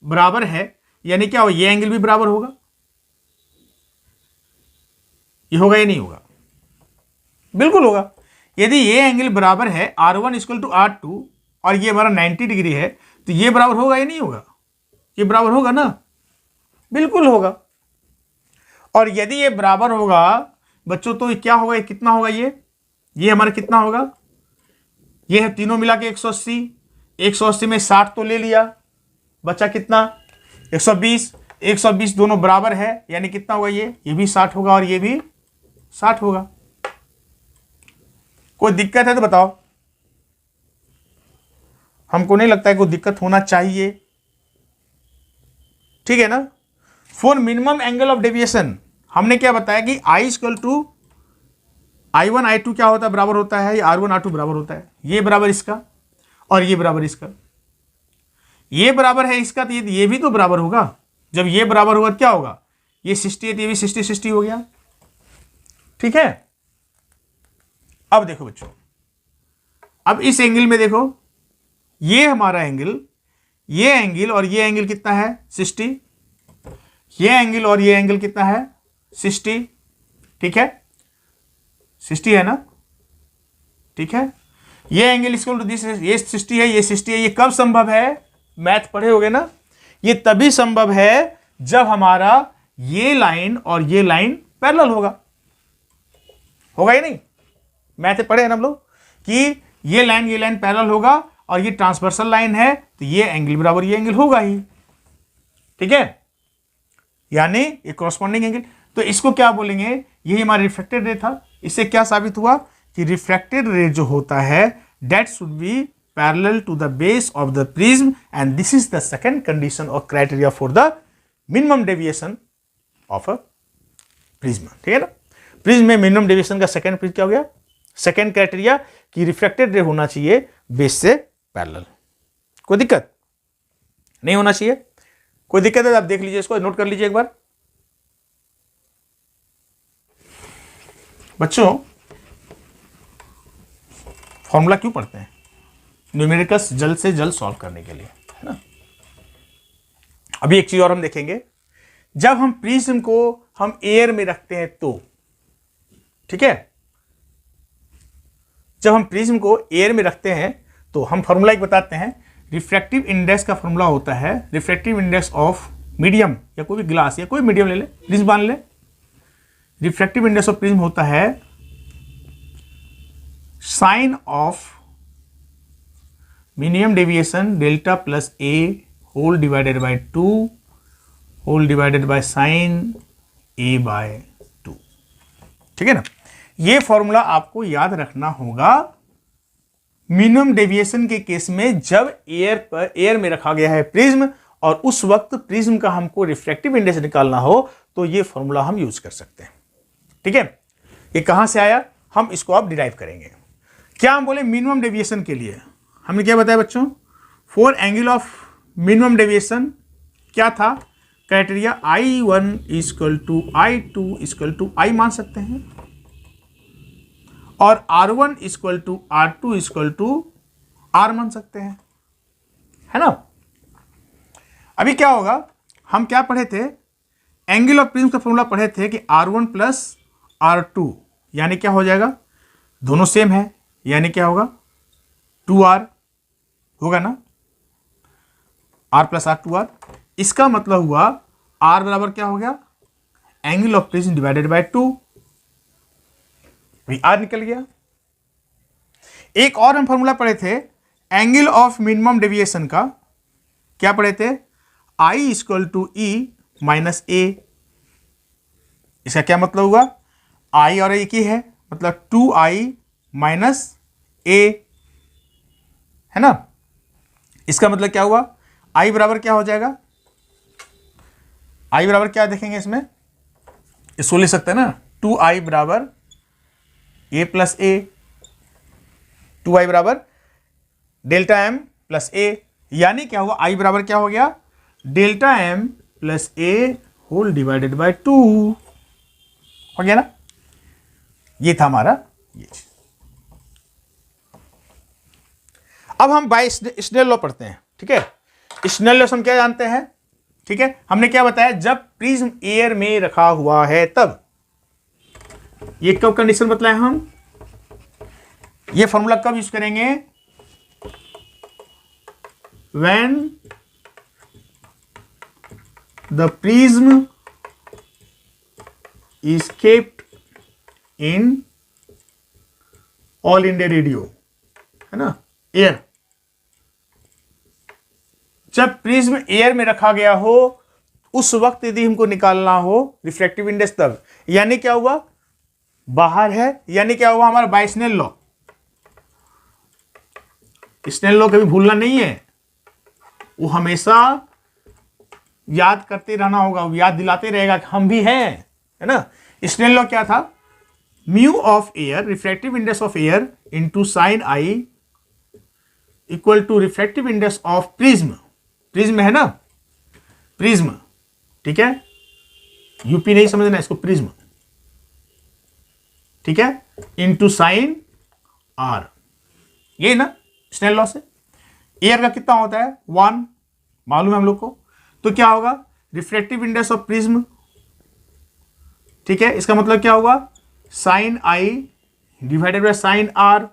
बराबर है, यानी क्या हो, ये एंगल भी बराबर होगा, ये होगा या नहीं होगा, बिल्कुल होगा। यदि ये एंगल बराबर है R1 इक्वल टू R2 और ये हमारा 90 डिग्री है, तो ये बराबर होगा या नहीं होगा, ये बराबर होगा ना, बिल्कुल होगा। और यदि ये बराबर होगा बच्चों, तो क्या होगा, ये कितना होगा, ये हमारा कितना होगा, ये है तीनों मिला के 180, 180 में 60 तो ले लिया, बचा कितना 120, 120 दोनों बराबर है, यानी कितना होगा, ये भी 60 होगा और ये भी 60 होगा। कोई दिक्कत है तो बताओ, हमको नहीं लगता है कोई दिक्कत होना चाहिए, ठीक है ना। For minimum angle of deviation हमने क्या बताया कि I equal to I1 I2 क्या होता है, बराबर होता है, या R1 R2 बराबर होता है, ये बराबर इसका और ये बराबर इसका, ये बराबर है इसका, तो ये भी तो बराबर होगा। जब ये बराबर होगा क्या होगा, ये 60 है तो ये भी 60 60 हो गया, ठीक है। अब देखो बच्चों, अब इस एंगल में देखो, ये हमारा एंगल, ये एंगल और ये एंगल कितना है 60, ये एंगल और ये एंगल कितना है 60, ठीक है, 60 है ना, ठीक है। ये एंगल इक्वल टू दिस, ये 60 है, ये 60 है। ये कब संभव है, मैथ पढ़े होगे ना, ये तभी संभव है जब हमारा ये लाइन और ये लाइन पैरेलल होगा, होगा या नहीं, मैथ पढ़े हैं ना हम लोग कि ये लाइन पैरेलल होगा और ये ट्रांसवर्सल लाइन है, तो ये एंगल बराबर ये एंगल होगा ही, ठीक है, यानी ये कॉरस्पॉन्डिंग एंगल। तो इसको क्या बोलेंगे, ये हमारा रिफ्रैक्टेड रे था। इससे क्या साबित हुआ कि रिफ्रैक्टेड रे जो होता है that should be parallel to the base of the prism, and this is the second condition और criteria for the minimum deviation of a prism, ठीक है ना। प्रिज्म में मिनिमम डेविएशन का सेकंड प्रिज्म क्या हो गया, सेकंड क्राइटेरिया कि रिफ्रैक्टेड रे होना चाहिए बेस से पैरेलल। कोई दिक्कत नहीं होना चाहिए, कोई दिक्कत है आप देख लीजिए, इसको नोट कर लीजिए एक बार। बच्चों फॉर्मूला क्यों पढ़ते हैं, न्यूमेरिकल्स जल्द से जल्द सॉल्व करने के लिए, है ना। अभी एक चीज और हम देखेंगे, जब हम प्रिज्म को हम एयर में रखते हैं तो ठीक है। जब हम प्रिज्म को एयर में रखते हैं तो हम फॉर्मूला एक बताते हैं। रिफ्रैक्टिव इंडेक्स का फॉर्मूला होता है रिफ्रैक्टिव इंडेक्स ऑफ मीडियम, या कोई भी ग्लास या कोई मीडियम ले ले, प्रिज्म मान ले। रिफ्रैक्टिव इंडेक्स ऑफ प्रिज्म होता है sine of minimum deviation delta plus A whole divided by 2 whole divided by sine A by 2। ठीक है ना। ये फॉर्मूला आपको याद रखना होगा मिनिमम डेविएशन के केस में, जब एयर में रखा गया है प्रिज्म और उस वक्त प्रिज्म का हमको रिफ्रैक्टिव इंडेक्स निकालना हो तो ये फॉर्मूला हम यूज कर सकते हैं। ठीक है। ये कहां से आया, हम इसको अब डिराइव करेंगे। क्या हम बोले मिनिमम डेविएशन के लिए हमने क्या बताया बच्चों, for angle of minimum deviation क्या था criteria, I1 equal to I2 equal to I मान सकते हैं, और R1 equal to R2 equal to R मान सकते हैं, है ना। अभी क्या होगा, हम क्या पढ़े थे, एंगल ऑफ प्रिज्म का फॉर्मूला पढ़े थे कि R1 प्लस R2 यानी क्या हो जाएगा, दोनों सेम है यानी क्या होगा 2R होगा ना, R प्लस R 2R। इसका मतलब हुआ R बराबर क्या हो गया, angle of prism divided by 2, R निकल गया। एक और हम फॉर्मूला पढ़े थे एंगल ऑफ मिनिमम डेविएशन का, क्या पढ़े थे, I equal to E minus A। इसका क्या मतलब हुआ, I और एक ही है, मतलब 2I माइनस A, है ना। इसका मतलब क्या हुआ, I बराबर क्या हो जाएगा, I बराबर क्या देखेंगे इसमें, इसको ले सकते हैं ना, 2I बराबर A प्लस A, 2I बराबर डेल्टा M प्लस A, यानी क्या हुआ, I बराबर क्या हो गया, delta M plus A whole divided by 2 हो गया ना। ये था हमारा ये। अब हम बाय स्नेल लॉ पढ़ते हैं। ठीक है, स्नेल लॉ से हम क्या जानते हैं, ठीक है, हमने क्या बताया, जब प्रिज्म एयर में रखा हुआ है तब, ये कब कंडीशन बतलाया हम, ये फॉर्मूला कब यूज करेंगे, when the prism is kept in all India radio, है ना, एयर। जब प्रिज्म एयर में रखा गया हो उस वक्त यदि हमको निकालना हो रिफ्रैक्टिव इंडेक्स तब, यानी क्या हुआ, बाहर है, यानी क्या हुआ हमारा by Snell law. Snell law कभी भूलना नहीं है, वो हमेशा याद करते रहना होगा, वो याद दिलाते रहेगा कि हम भी हैं, है ना। स्नेल लॉ क्या था, mu of air refractive index of air into sine I equal to refractive index of prism, prism है ना, प्रिज्म, ठीक है, यूपी नहीं समझना इसको, प्रिज्म, ठीक है, इंटू साइन आर, ये ना स्नेल लॉ से। एयर का कितना होता है 1 मालूम है हम लोग को, तो क्या होगा रिफ्रैक्टिव इंडेक्स ऑफ प्रिज्म, ठीक है, इसका मतलब क्या होगा sine I divided by sine R,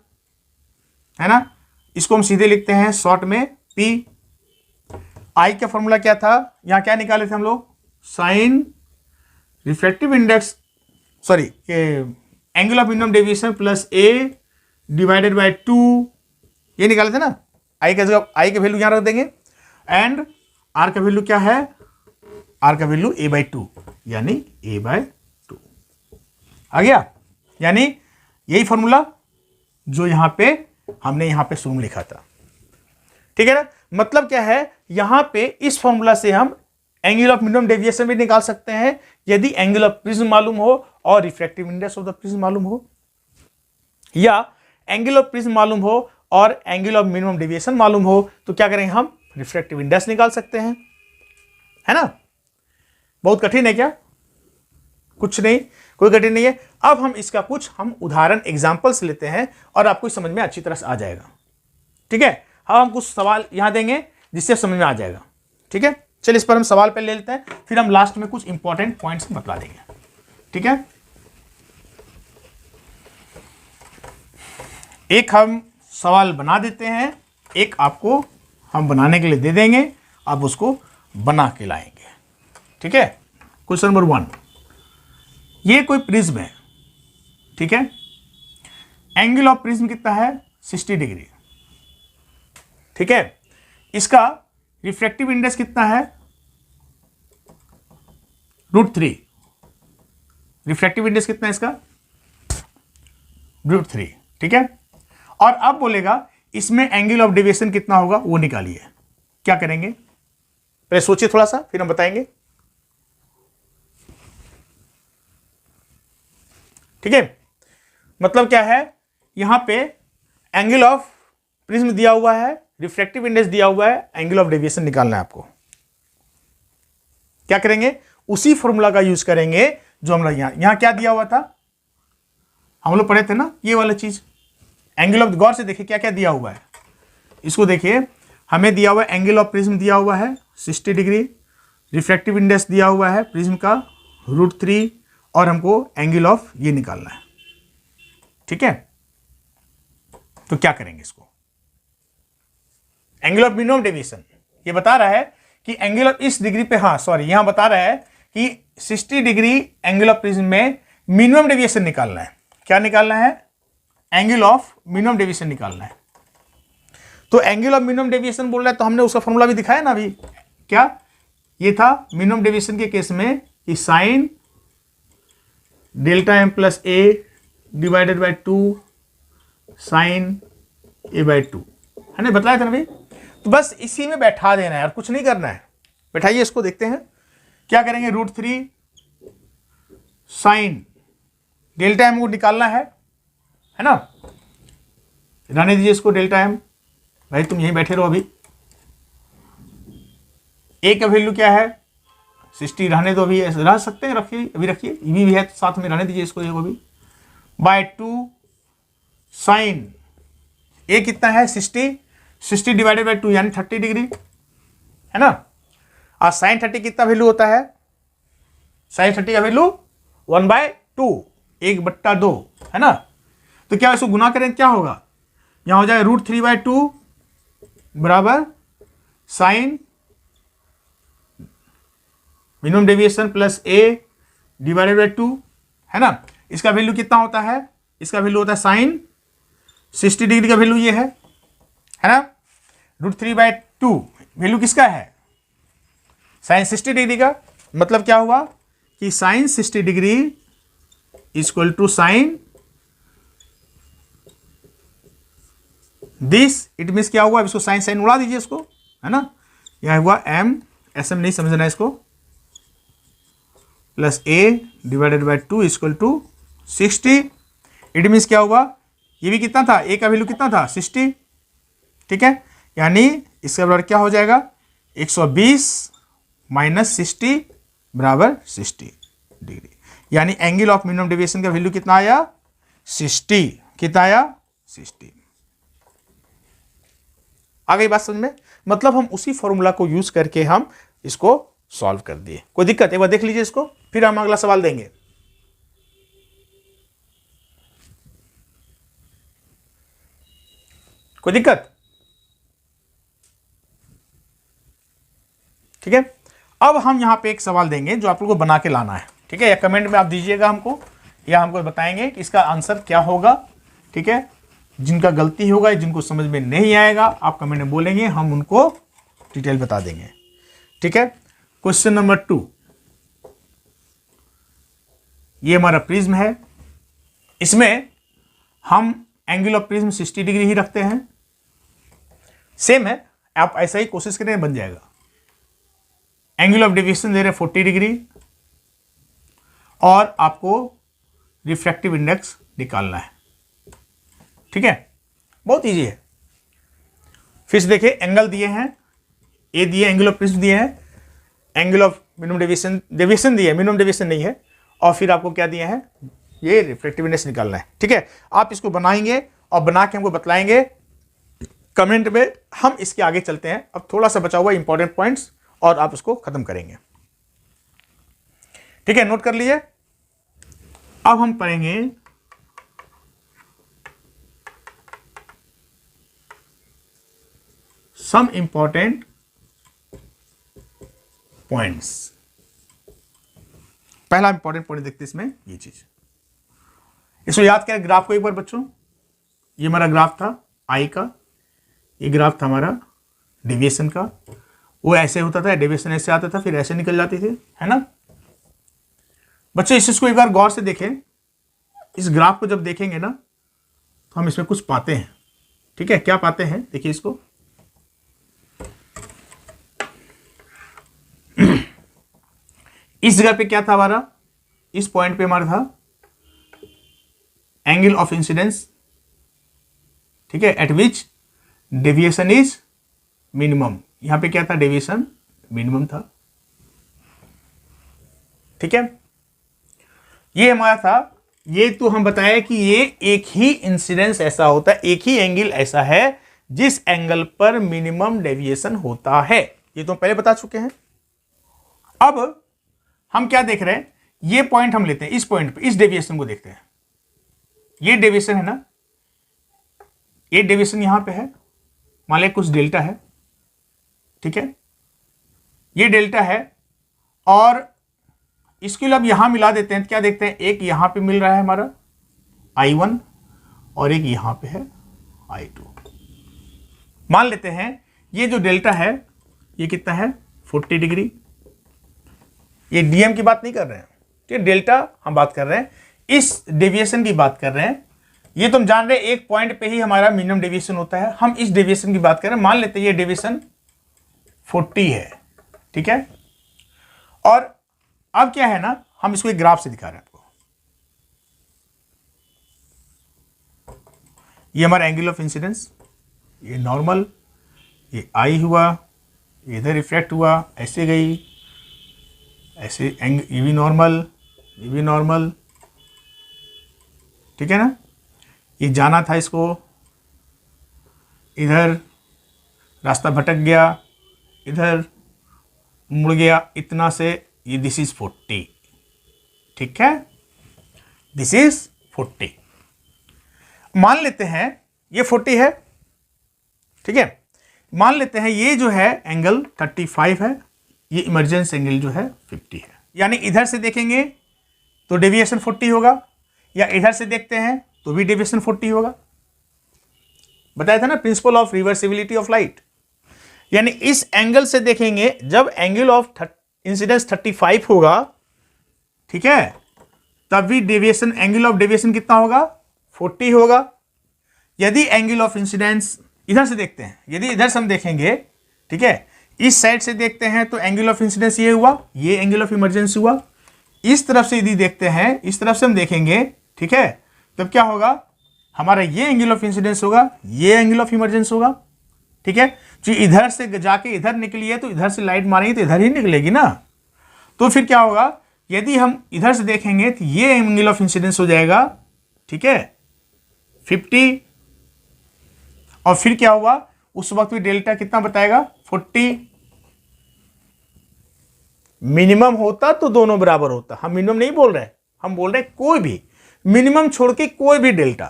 है ना। इसको हम सीधे लिखते हैं शॉर्ट में P। आई का फॉर्मूला क्या था, यहां क्या निकाले थे हम लोग, sine refractive index, sorry angle of minimum deviation plus A divided by 2, ये निकाले थे ना। आई का जगह आई का वैल्यू यहां रख देंगे, एंड आर का वैल्यू क्या है, आर का वैल्यू A/2 यानी A/2 आ गया। यानी यही फॉर्मूला जो यहां पे हमने यहां पे शुरू में लिखा था, ठीक है ना। मतलब क्या है, यहां पे इस फॉर्मूला से हम एंगल ऑफ मिनिमम डेविएशन भी निकाल सकते हैं यदि एंगल ऑफ प्रिज्म मालूम हो और refractive index of the prism मालूम हो, या एंगल ऑफ प्रिज्म मालूम हो और एंगल ऑफ मिनिमम डेविएशन मालूम हो, तो क्या करेंगे हम रिफ्रैक्टिव इंडेक्स निकाल सकते हैं, है ना। बहुत कठिन है क्या, कुछ नहीं, कोई कठिन नहीं है। अब हम इसका कुछ हम उदाहरण एग्जांपल्स लेते हैं और आपको समझ में अच्छी तरह से आ जाएगा, ठीक है। हम कुछ सवाल यहां देंगे जिससे समझ में आ जाएगा, ठीक है। चलिए इस पर हम सवाल पहले ले लेते हैं, फिर हम लास्ट में कुछ इंपॉर्टेंट पॉइंट्स बतला देंगे, ठीक है। एक हम सवाल बना देते हैं, एक आपको हम बनाने के लिए दे देंगे, आप उसको बना के लाएंगे। ठीक है। क्वेश्चन नंबर 1, ये कोई प्रिज्म है, ठीक है। एंगल ऑफ प्रिज्म कितना है? 60 डिग्री, ठीक है। इसका रिफ्रैक्टिव इंडेक्स कितना है? √3। रिफ्रैक्टिव इंडेक्स कितना है इसका? √3, ठीक है। और अब बोलेगा इसमें एंगल ऑफ डेविएशन कितना होगा, वो निकालिए। क्या करेंगे? पहले सोचिए थोड़ा सा, फिर हम बताएंगे। ठीक है। मतलब क्या है, यहां पे एंगल ऑफ प्रिज्म दिया हुआ है, रिफ्रैक्टिव इंडेक्स दिया हुआ है, एंगल ऑफ डेविएशन निकालना है आपको। क्या करेंगे? उसी फॉर्मूला का यूज करेंगे जो हम लोग यहां क्या दिया हुआ था, हम लोग पढ़े थे ना, ये वाला चीज। एंगल ऑफ, गौर से देखिए क्या क्या दिया हुआ है इसको देखिए। हमें दिया हुआ है एंगल ऑफ प्रिज्म दिया हुआ है 60 डिग्री, रिफ्रैक्टिव इंडेक्स दिया हुआ है प्रिज्म का √3, और हमको एंगल ऑफ ये निकालना है। ठीक है। तो क्या करेंगे इसको? एंगल ऑफ मिनिमम डेविएशन ये बता रहा है कि एंगल ऑफ इस डिग्री पे, हाँ सॉरी, यहां बता रहा है कि 60 डिग्री एंगल ऑफ प्रिज्म में मिनिमम डेविएशन निकालना है। क्या निकालना है? एंगल ऑफ मिनिमम डेविएशन निकालना है। तो एंगल ऑफ मिनिमम डेविएशन बोल रहा है, तो हमने उसका फॉर्मूला भी दिखाया ना अभी। क्या ये था मिनिमम डेविएशन के केस में कि sine delta M plus A divided by 2 sine A by 2, है ना, बताया था ना भाई। तो बस इसी में बैठा देना है, और कुछ नहीं करना है। बैठाइए इसको, देखते हैं क्या करेंगे। √3 साइन डेल्टा एम को निकालना है ना। रहने दीजिए इसको डेल्टा एम, भाई तुम यहीं बैठे रहो अभी। ए का वैल्यू क्या है? 60, रहने दो अभी, रह सकते हैं, रखिए अभी, रखिए ई भी है तो साथ में, रहने दीजिए इसको भी। बाय 2 साइन ए कितना है? 60 डिवाइडेड बाय 2 यानी 30 डिग्री, है ना। और साइन 30 कितना वैल्यू होता है? साइन 30 का वैल्यू 1/2, 1/2, है ना। तो क्या इसको गुना करें, क्या होगा? यहां हो जाएगा √3/2 बराबर sine minimum deviation plus A divided by 2, है ना। इसका वैल्यू कितना होता है? इसका वैल्यू होता है साइन 60 डिग्री का वैल्यू ये है ना। √3/2 वैल्यू किसका है? साइन 60 डिग्री का। मतलब क्या हुआ कि sine 60 degree equal to sine this, it means क्या हुआ? इसको साइन साइन उड़ा दीजिए इसको, है ना। यहां हुआ एम, एस एम नहीं समझना है इसको, plus A divided by 2 equal to 60। It means क्या हुआ? ये भी कितना था? ए का वैल्यू कितना था? 60, ठीक है। यानी इसका बराबर क्या हो जाएगा? 120 माइनस 60 बराबर 60 डिग्री। यानी एंगल ऑफ मिनिमम डेविएशन का वैल्यू कितना आया? 60। कितना आया? 60। आ गई बात समझ में? मतलब हम उसी फॉर्मूला को यूज करके हम इसको सॉल्व कर दिए। कोई दिक्कत? एक बार देख लीजिए इसको, फिर हम अगला सवाल देंगे। कोई दिक्कत? ठीक है। अब हम यहां पे एक सवाल देंगे जो आप लोगों को बना के लाना है, ठीक है। या कमेंट में आप दीजिएगा हमको, या हमको बताएंगे कि इसका आंसर क्या होगा, ठीक है। जिनका गलती होगा, जिनको समझ में नहीं आएगा, आप कमेंट में बोलेंगे, हम उनको डिटेल बता देंगे, ठीक है। क्वेश्चन नंबर 2, ये हमारा प्रिज्म है। इसमें हम एंगल ऑफ प्रिज्म 60 डिग्री ही रखते हैं। सेम है, आप ऐसा ही कोशिश करें, बन जाएगा। एंगल ऑफ डेविएशन दे रहे 40 डिग्री, और आपको रिफ्रैक्टिव इंडेक्स निकालना है, ठीक है। बहुत इजी है। फिर से देखिए, एंगल दिए हैं, ए दिए, एंगल ऑफ प्रिज्म दिए हैं, एंगल ऑफ मिनिमम डेविएशन दिए, मिनिमम डेविएशन नहीं है, और फिर आपको क्या दिए हैं? ये रिफ्रैक्टिव इंडेक्स निकालना है, ठीक है। आप इसको बनाएंगे और बना के हमको बतलाएंगे कमेंट में। हम इसके आगे चलते हैं। अब थोड़ा सा बचा हुआ इंपॉर्टेंट पॉइंट्स, और आप उसको खत्म करेंगे, ठीक है। नोट कर लीजिए। अब हम पढ़ेंगे सम इंपॉर्टेंट पॉइंट्स। पहला इंपॉर्टेंट पॉइंट देखते हैं इसमें ये चीज, इसको याद करें ग्राफ को एक बार बच्चों। ये हमारा ग्राफ था आई का, ये ग्राफ था हमारा डेविएशन का। वो ऐसे होता था, डेविएशन ऐसे आता था, फिर ऐसे निकल जाती थी, है ना बच्चों। इस चीज को एक बार गौर से देखें। इस ग्राफ को जब देखेंगे ना तो हम इसमें कुछ पाते हैं, ठीक है। क्या पाते हैं देखिए इसको। इस जगह पे क्या था हमारा, इस पॉइंट पे हमारा था एंगल ऑफ इंसिडेंस, ठीक है, eight which deviation is minimum. यहां पे क्या था, डेविएशन मिनिमम था, ठीक है। ये हमारा था। ये तो हम बताया कि ये एक ही इंसिडेंस ऐसा होता है, एक ही एंगल ऐसा है जिस एंगल पर मिनिमम डेविएशन होता है। ये तो पहले बता चुके हैं। अब हम क्या देख रहे हैं, ये पॉइंट हम लेते हैं, इस पॉइंट पे इस डेविएशन को देखते हैं। ये डेविएशन है ना, ये डेविएशन यहां पे है, मान लें कुछ डेल्टा है, ठीक है, ये डेल्टा है। और इसके लिए अब यहां मिला देते हैं तो क्या देखते हैं, एक यहां पे मिल रहा है हमारा I1 और एक यहां पे है I2। मान लेते हैं ये जो डेल्टा है ये कितना है, 40 डिग्री। ये डीएम की बात नहीं कर रहे हैं, ठीक है, डेल्टा हम बात कर रहे हैं, इस डेविएशन की बात कर रहे हैं। ये तुम जान रहे हैं एक पॉइंट पे ही हमारा मिनिमम डेविएशन होता है, हम इस डेविएशन की बात कर रहे हैं। मान लेते हैं ये डेविएशन 40 है, ठीक है। और अब क्या है ना, हम इसको एक ग्राफ से दिखा रहे हैं आपको। ये हमारा एंगल ऑफ इंसिडेंस, ये नॉर्मल, ये आई हुआ, ये इधर रिफ्लेक्ट हुआ, ऐसे गई, ऐसे ये भी नॉर्मल, ये भी नॉर्मल, ठीक है ना। ये जाना था इसको, इधर रास्ता भटक गया, इधर मुड़ गया, इतना से ये दिस इज 40, ठीक है, दिस इज 40। मान लेते हैं ये 40 है, ठीक है। मान लेते हैं ये जो है एंगल 35 है, ये इमरजेंस एंगल जो है 50 है। यानी इधर से देखेंगे तो डेविएशन 40 होगा, या इधर से देखते हैं तो भी डेविएशन 40 होगा। बताया था ना principle of reversibility of light. यानी इस एंगल से देखेंगे, जब एंगल ऑफ इंसिडेंस 35 होगा, ठीक है, तब भी डेविएशन, एंगल ऑफ डेविएशन कितना होगा, 40 होगा। यदि एंगल ऑफ इंसिडेंस इधर से देखते हैं, यदि इधर से हम देखेंगे, ठीक है, इस साइड से देखते हैं तो एंगल ऑफ इंसिडेंस ये हुआ, ये एंगल ऑफ इमरजेंसी हुआ। इस तरफ से यदि देखते हैं, इस तरफ से हम देखेंगे, ठीक है, तब क्या होगा, हमारा ये एंगल ऑफ इंसिडेंस होगा, ये एंगल ऑफ इमरजेंस होगा, ठीक है। जो इधर से जाके इधर निकली है तो इधर से लाइट मारेंगे तो इधर ही निकलेगी ना। तो फिर क्या होगा, यदि हम इधर से देखेंगे तो ये एंगल ऑफ इंसिडेंस हो जाएगा, ठीक है, 50। और फिर क्या हुआ, उस वक्त भी डेल्टा कितना बताएगा, 40। मिनिमम होता तो दोनों बराबर होता, हम मिनिमम नहीं बोल रहे, हम बोल रहे कोई भी मिनिमम छोड़ के कोई भी डेल्टा,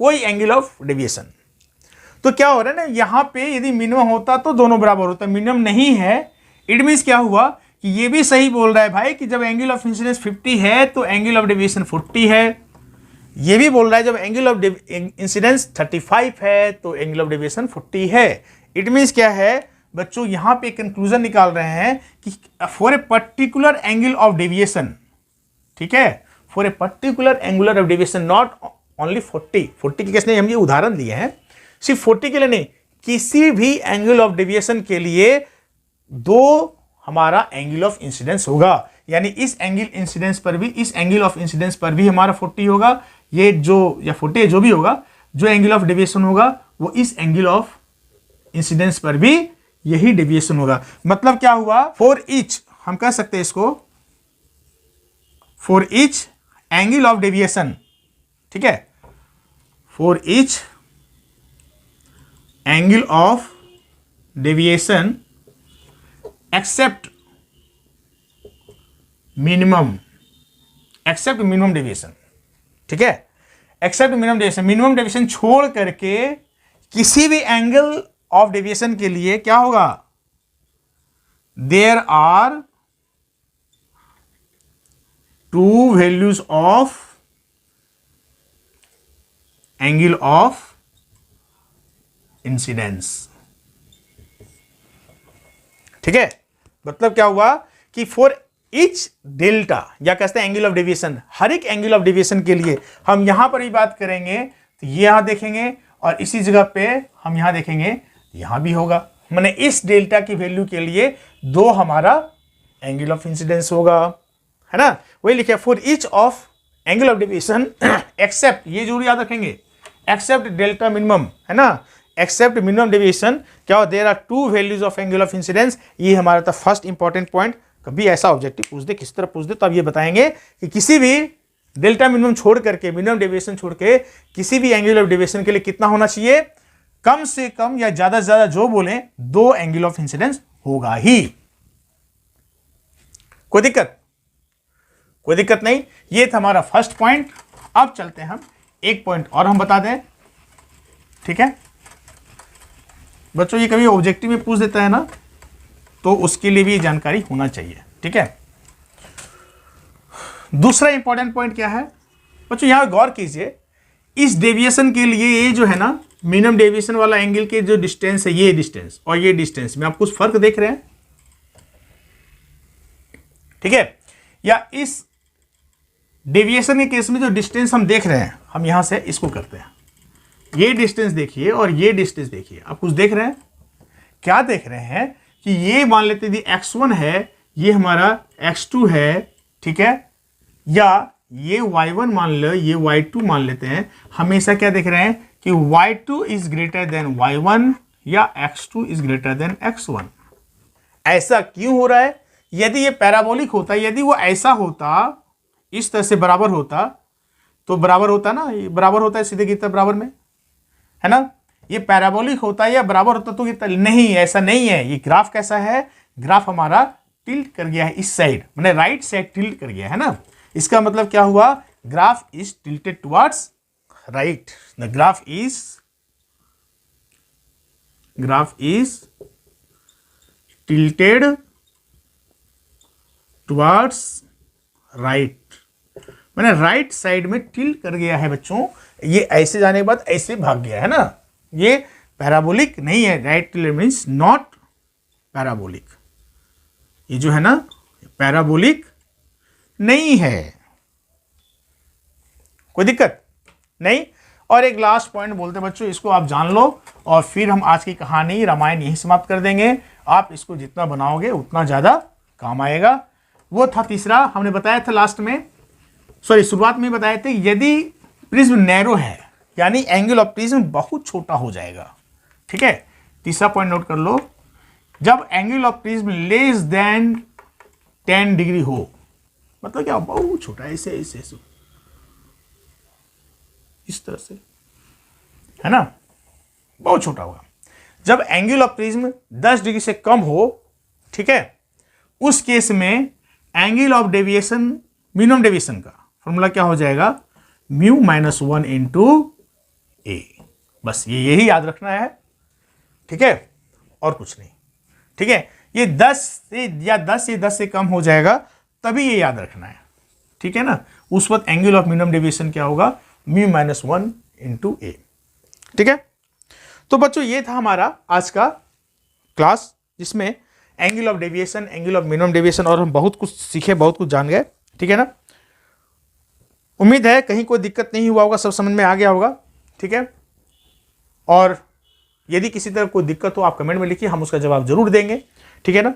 कोई एंगल ऑफ डेविएशन। तो क्या हो रहा है ना, यहां पे यदि मिनिमम होता तो दोनों बराबर होता, मिनिमम नहीं है। इट मींस क्या हुआ कि ये भी सही बोल रहा है भाई कि जब एंगल ऑफ इंसिडेंस 50 है तो एंगल ऑफ डेविएशन 40 है। ये भी बोल रहा है जब एंगल ऑफ इंसिडेंस 35 है तो एंगल ऑफ डेविएशन 40 है। इट मींस क्या है बच्चों, यहां पे कंक्लूजन निकाल रहे हैं कि for a particular angle of deviation, ठीक है, for a particular angular of deviation, not only 40 के केस में हम ये उदाहरण लिए हैं, सिर्फ 40 के लिए नहीं, किसी भी एंगल ऑफ डेविएशन के लिए दो हमारा एंगल ऑफ इंसिडेंस होगा। यानी इस एंगल इंसिडेंस पर भी, इस एंगल ऑफ इंसिडेंस पर भी हमारा 40 होगा, ये जो या 40 जो भी होगा, जो एंगल ऑफ डेविएशन होगा वो इस एंगल ऑफ इंसिडेंस पर भी यही डेविएशन होगा। मतलब क्या हुआ, फॉर ईच, हम कह सकते हैं इसको for each angle of deviation, ठीक है, for each angle of deviation except minimum deviation, ठीक है, except minimum deviation, minimum deviation छोड़ करके किसी भी एंगल ऑफ डेविएशन के लिए क्या होगा, there are two values of angle of incidence. ठीक है, मतलब क्या हुआ कि फॉर ईच डेल्टा या कहते हैं एंगल ऑफ डेविएशन, हर एक एंगल ऑफ डेविएशन के लिए हम यहां पर भी बात करेंगे तो ये यहां देखेंगे और इसी जगह पे हम यहां देखेंगे, यहां भी होगा। माने इस डेल्टा की वैल्यू के लिए दो हमारा एंगल ऑफ इंसिडेंस होगा, है ना। वही लिखे for each of angle of deviation except, ये जरूर याद रखेंगे, एक्सेप्ट डेल्टा मिनिमम, है ना, एक्सेप्ट मिनिमम डेविएशन क्या हो, there are two values of angle of incidence. ये हमारा था फर्स्ट इंपॉर्टेंट पॉइंट। कभी ऐसा ऑब्जेक्टिव पूछ दे, किस तरह पूछ दे, तो अब ये बताएंगे कि किसी भी डेल्टा मिनिमम छोड़ करके, मिनिमम डेविएशन छोड़ के किसी भी एंगल ऑफ डेविएशन के लिए कितना होना चाहिए, कम से कम या ज्यादा से ज्यादा जो बोले दो एंगल ऑफ इंसिडेंस होगा ही। कोई दिक्कत, कोई दिक्कत नहीं। ये था हमारा फर्स्ट पॉइंट। अब चलते हैं हम एक पॉइंट और हम बता दें, ठीक है बच्चों, ये कभी ऑब्जेक्टिव में पूछ देता है ना, तो उसके लिए भी जानकारी होना चाहिए। ठीक है, दूसरा इंपॉर्टेंट पॉइंट क्या है बच्चों, यहां गौर कीजिए, इस डेविएशन के लिए ये जो है ना मिनिमम डेविएशन वाला एंगल के जो डिस्टेंस है, ये डिस्टेंस और ये डिस्टेंस में आप कुछ फर्क देख रहे हैं, ठीक है। या इस डेविएशन के केस में जो डिस्टेंस हम देख रहे हैं, हम यहां से इसको करते हैं, ये डिस्टेंस देखिए और ये डिस्टेंस देखिए, आप कुछ देख रहे हैं, क्या देख रहे हैं कि ये मान लेते हैं x1 है, ये हमारा x2 है, ठीक है, या ये y1 मान लो, ये y2 मान लेते हैं। हमेशा क्या देख रहे हैं कि y2 is greater than y1 या x2 is greater than x1। ऐसा क्यों हो रहा है? यदि ये पैराबोलिक होता, यदि वो ऐसा होता, इस तरह से बराबर होता, तो बराबर होता ना, ये बराबर होता है, सीधे गिरता बराबर में, है ना। ये पैराबोलिक होता है या बराबर होता तो गिरता नहीं, ऐसा नहीं है। ये ग्राफ कैसा है, ग्राफ हमारा टिल्ट कर गया है इस साइड, मैंने राइट साइड टिल्ट कर गया है ना। इसका मतलब क्या हुआ, graph is tilted towards right, the graph is tilted towards right, मैंने राइट साइड में टिल्ट कर गया है बच्चों। ये ऐसे जाने के बाद ऐसे भाग गया है ना, ये पैराबोलिक नहीं है। Right tilt means not parabolic, ये जो है ना पैराबोलिक नहीं है, कोई दिक्कत नहीं। और एक लास्ट पॉइंट बोलते बच्चों, इसको आप जान लो और फिर हम आज की कहानी रामायण यहीं समाप्त कर देंगे। आप इसको जितना बनाओगे उतना ज्यादा काम आएगा। वो था तीसरा, हमने बताया था लास्ट में, सॉरी शुरुआत में बताए थे, यदि प्रिज्म नैरो है यानी एंगल ऑफ प्रिज्म बहुत छोटा हो जाएगा। ठीक है, तीसरा पॉइंट नोट कर लो, जब angle of prism less than 10 degree हो, मतलब क्या बहुत छोटा, ऐसे ऐसे ऐसे इस तरह से, है ना, बहुत छोटा होगा। जब एंगल ऑफ प्रिज्म 10 डिग्री से कम हो, ठीक है, उस केस में angle of deviation, minimum deviation का फॉर्मूला क्या हो जाएगा, म्यू माइनस 1 इंटू ए। बस ये यही याद रखना है, ठीक है, और कुछ नहीं। ठीक है, ये 10 से कम हो जाएगा तभी ये याद रखना है, ठीक है ना। उस वक्त एंगल ऑफ मिनिमम डेविएशन क्या होगा, म्यू माइनस 1 इंटू ए। ठीक है, तो बच्चों ये था हमारा आज का क्लास, जिसमें angle of deviation, angle of minimum deviation, और हम बहुत कुछ सीखे, बहुत कुछ जान गए। ठीक है ना, उम्मीद है कहीं कोई दिक्कत नहीं हुआ होगा, सब समझ में आ गया होगा। ठीक है, और यदि किसी तरह कोई दिक्कत हो आप कमेंट में लिखिए, हम उसका जवाब जरूर देंगे। ठीक है ना,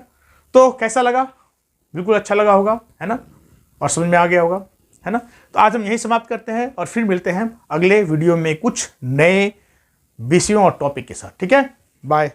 तो कैसा लगा, बिल्कुल अच्छा लगा होगा, है ना, और समझ में आ गया होगा, है ना। तो आज हम यही समाप्त करते हैं और फिर मिलते हैं अगले वीडियो में कुछ नए विषयों और टॉपिक के साथ। ठीक है, बाय।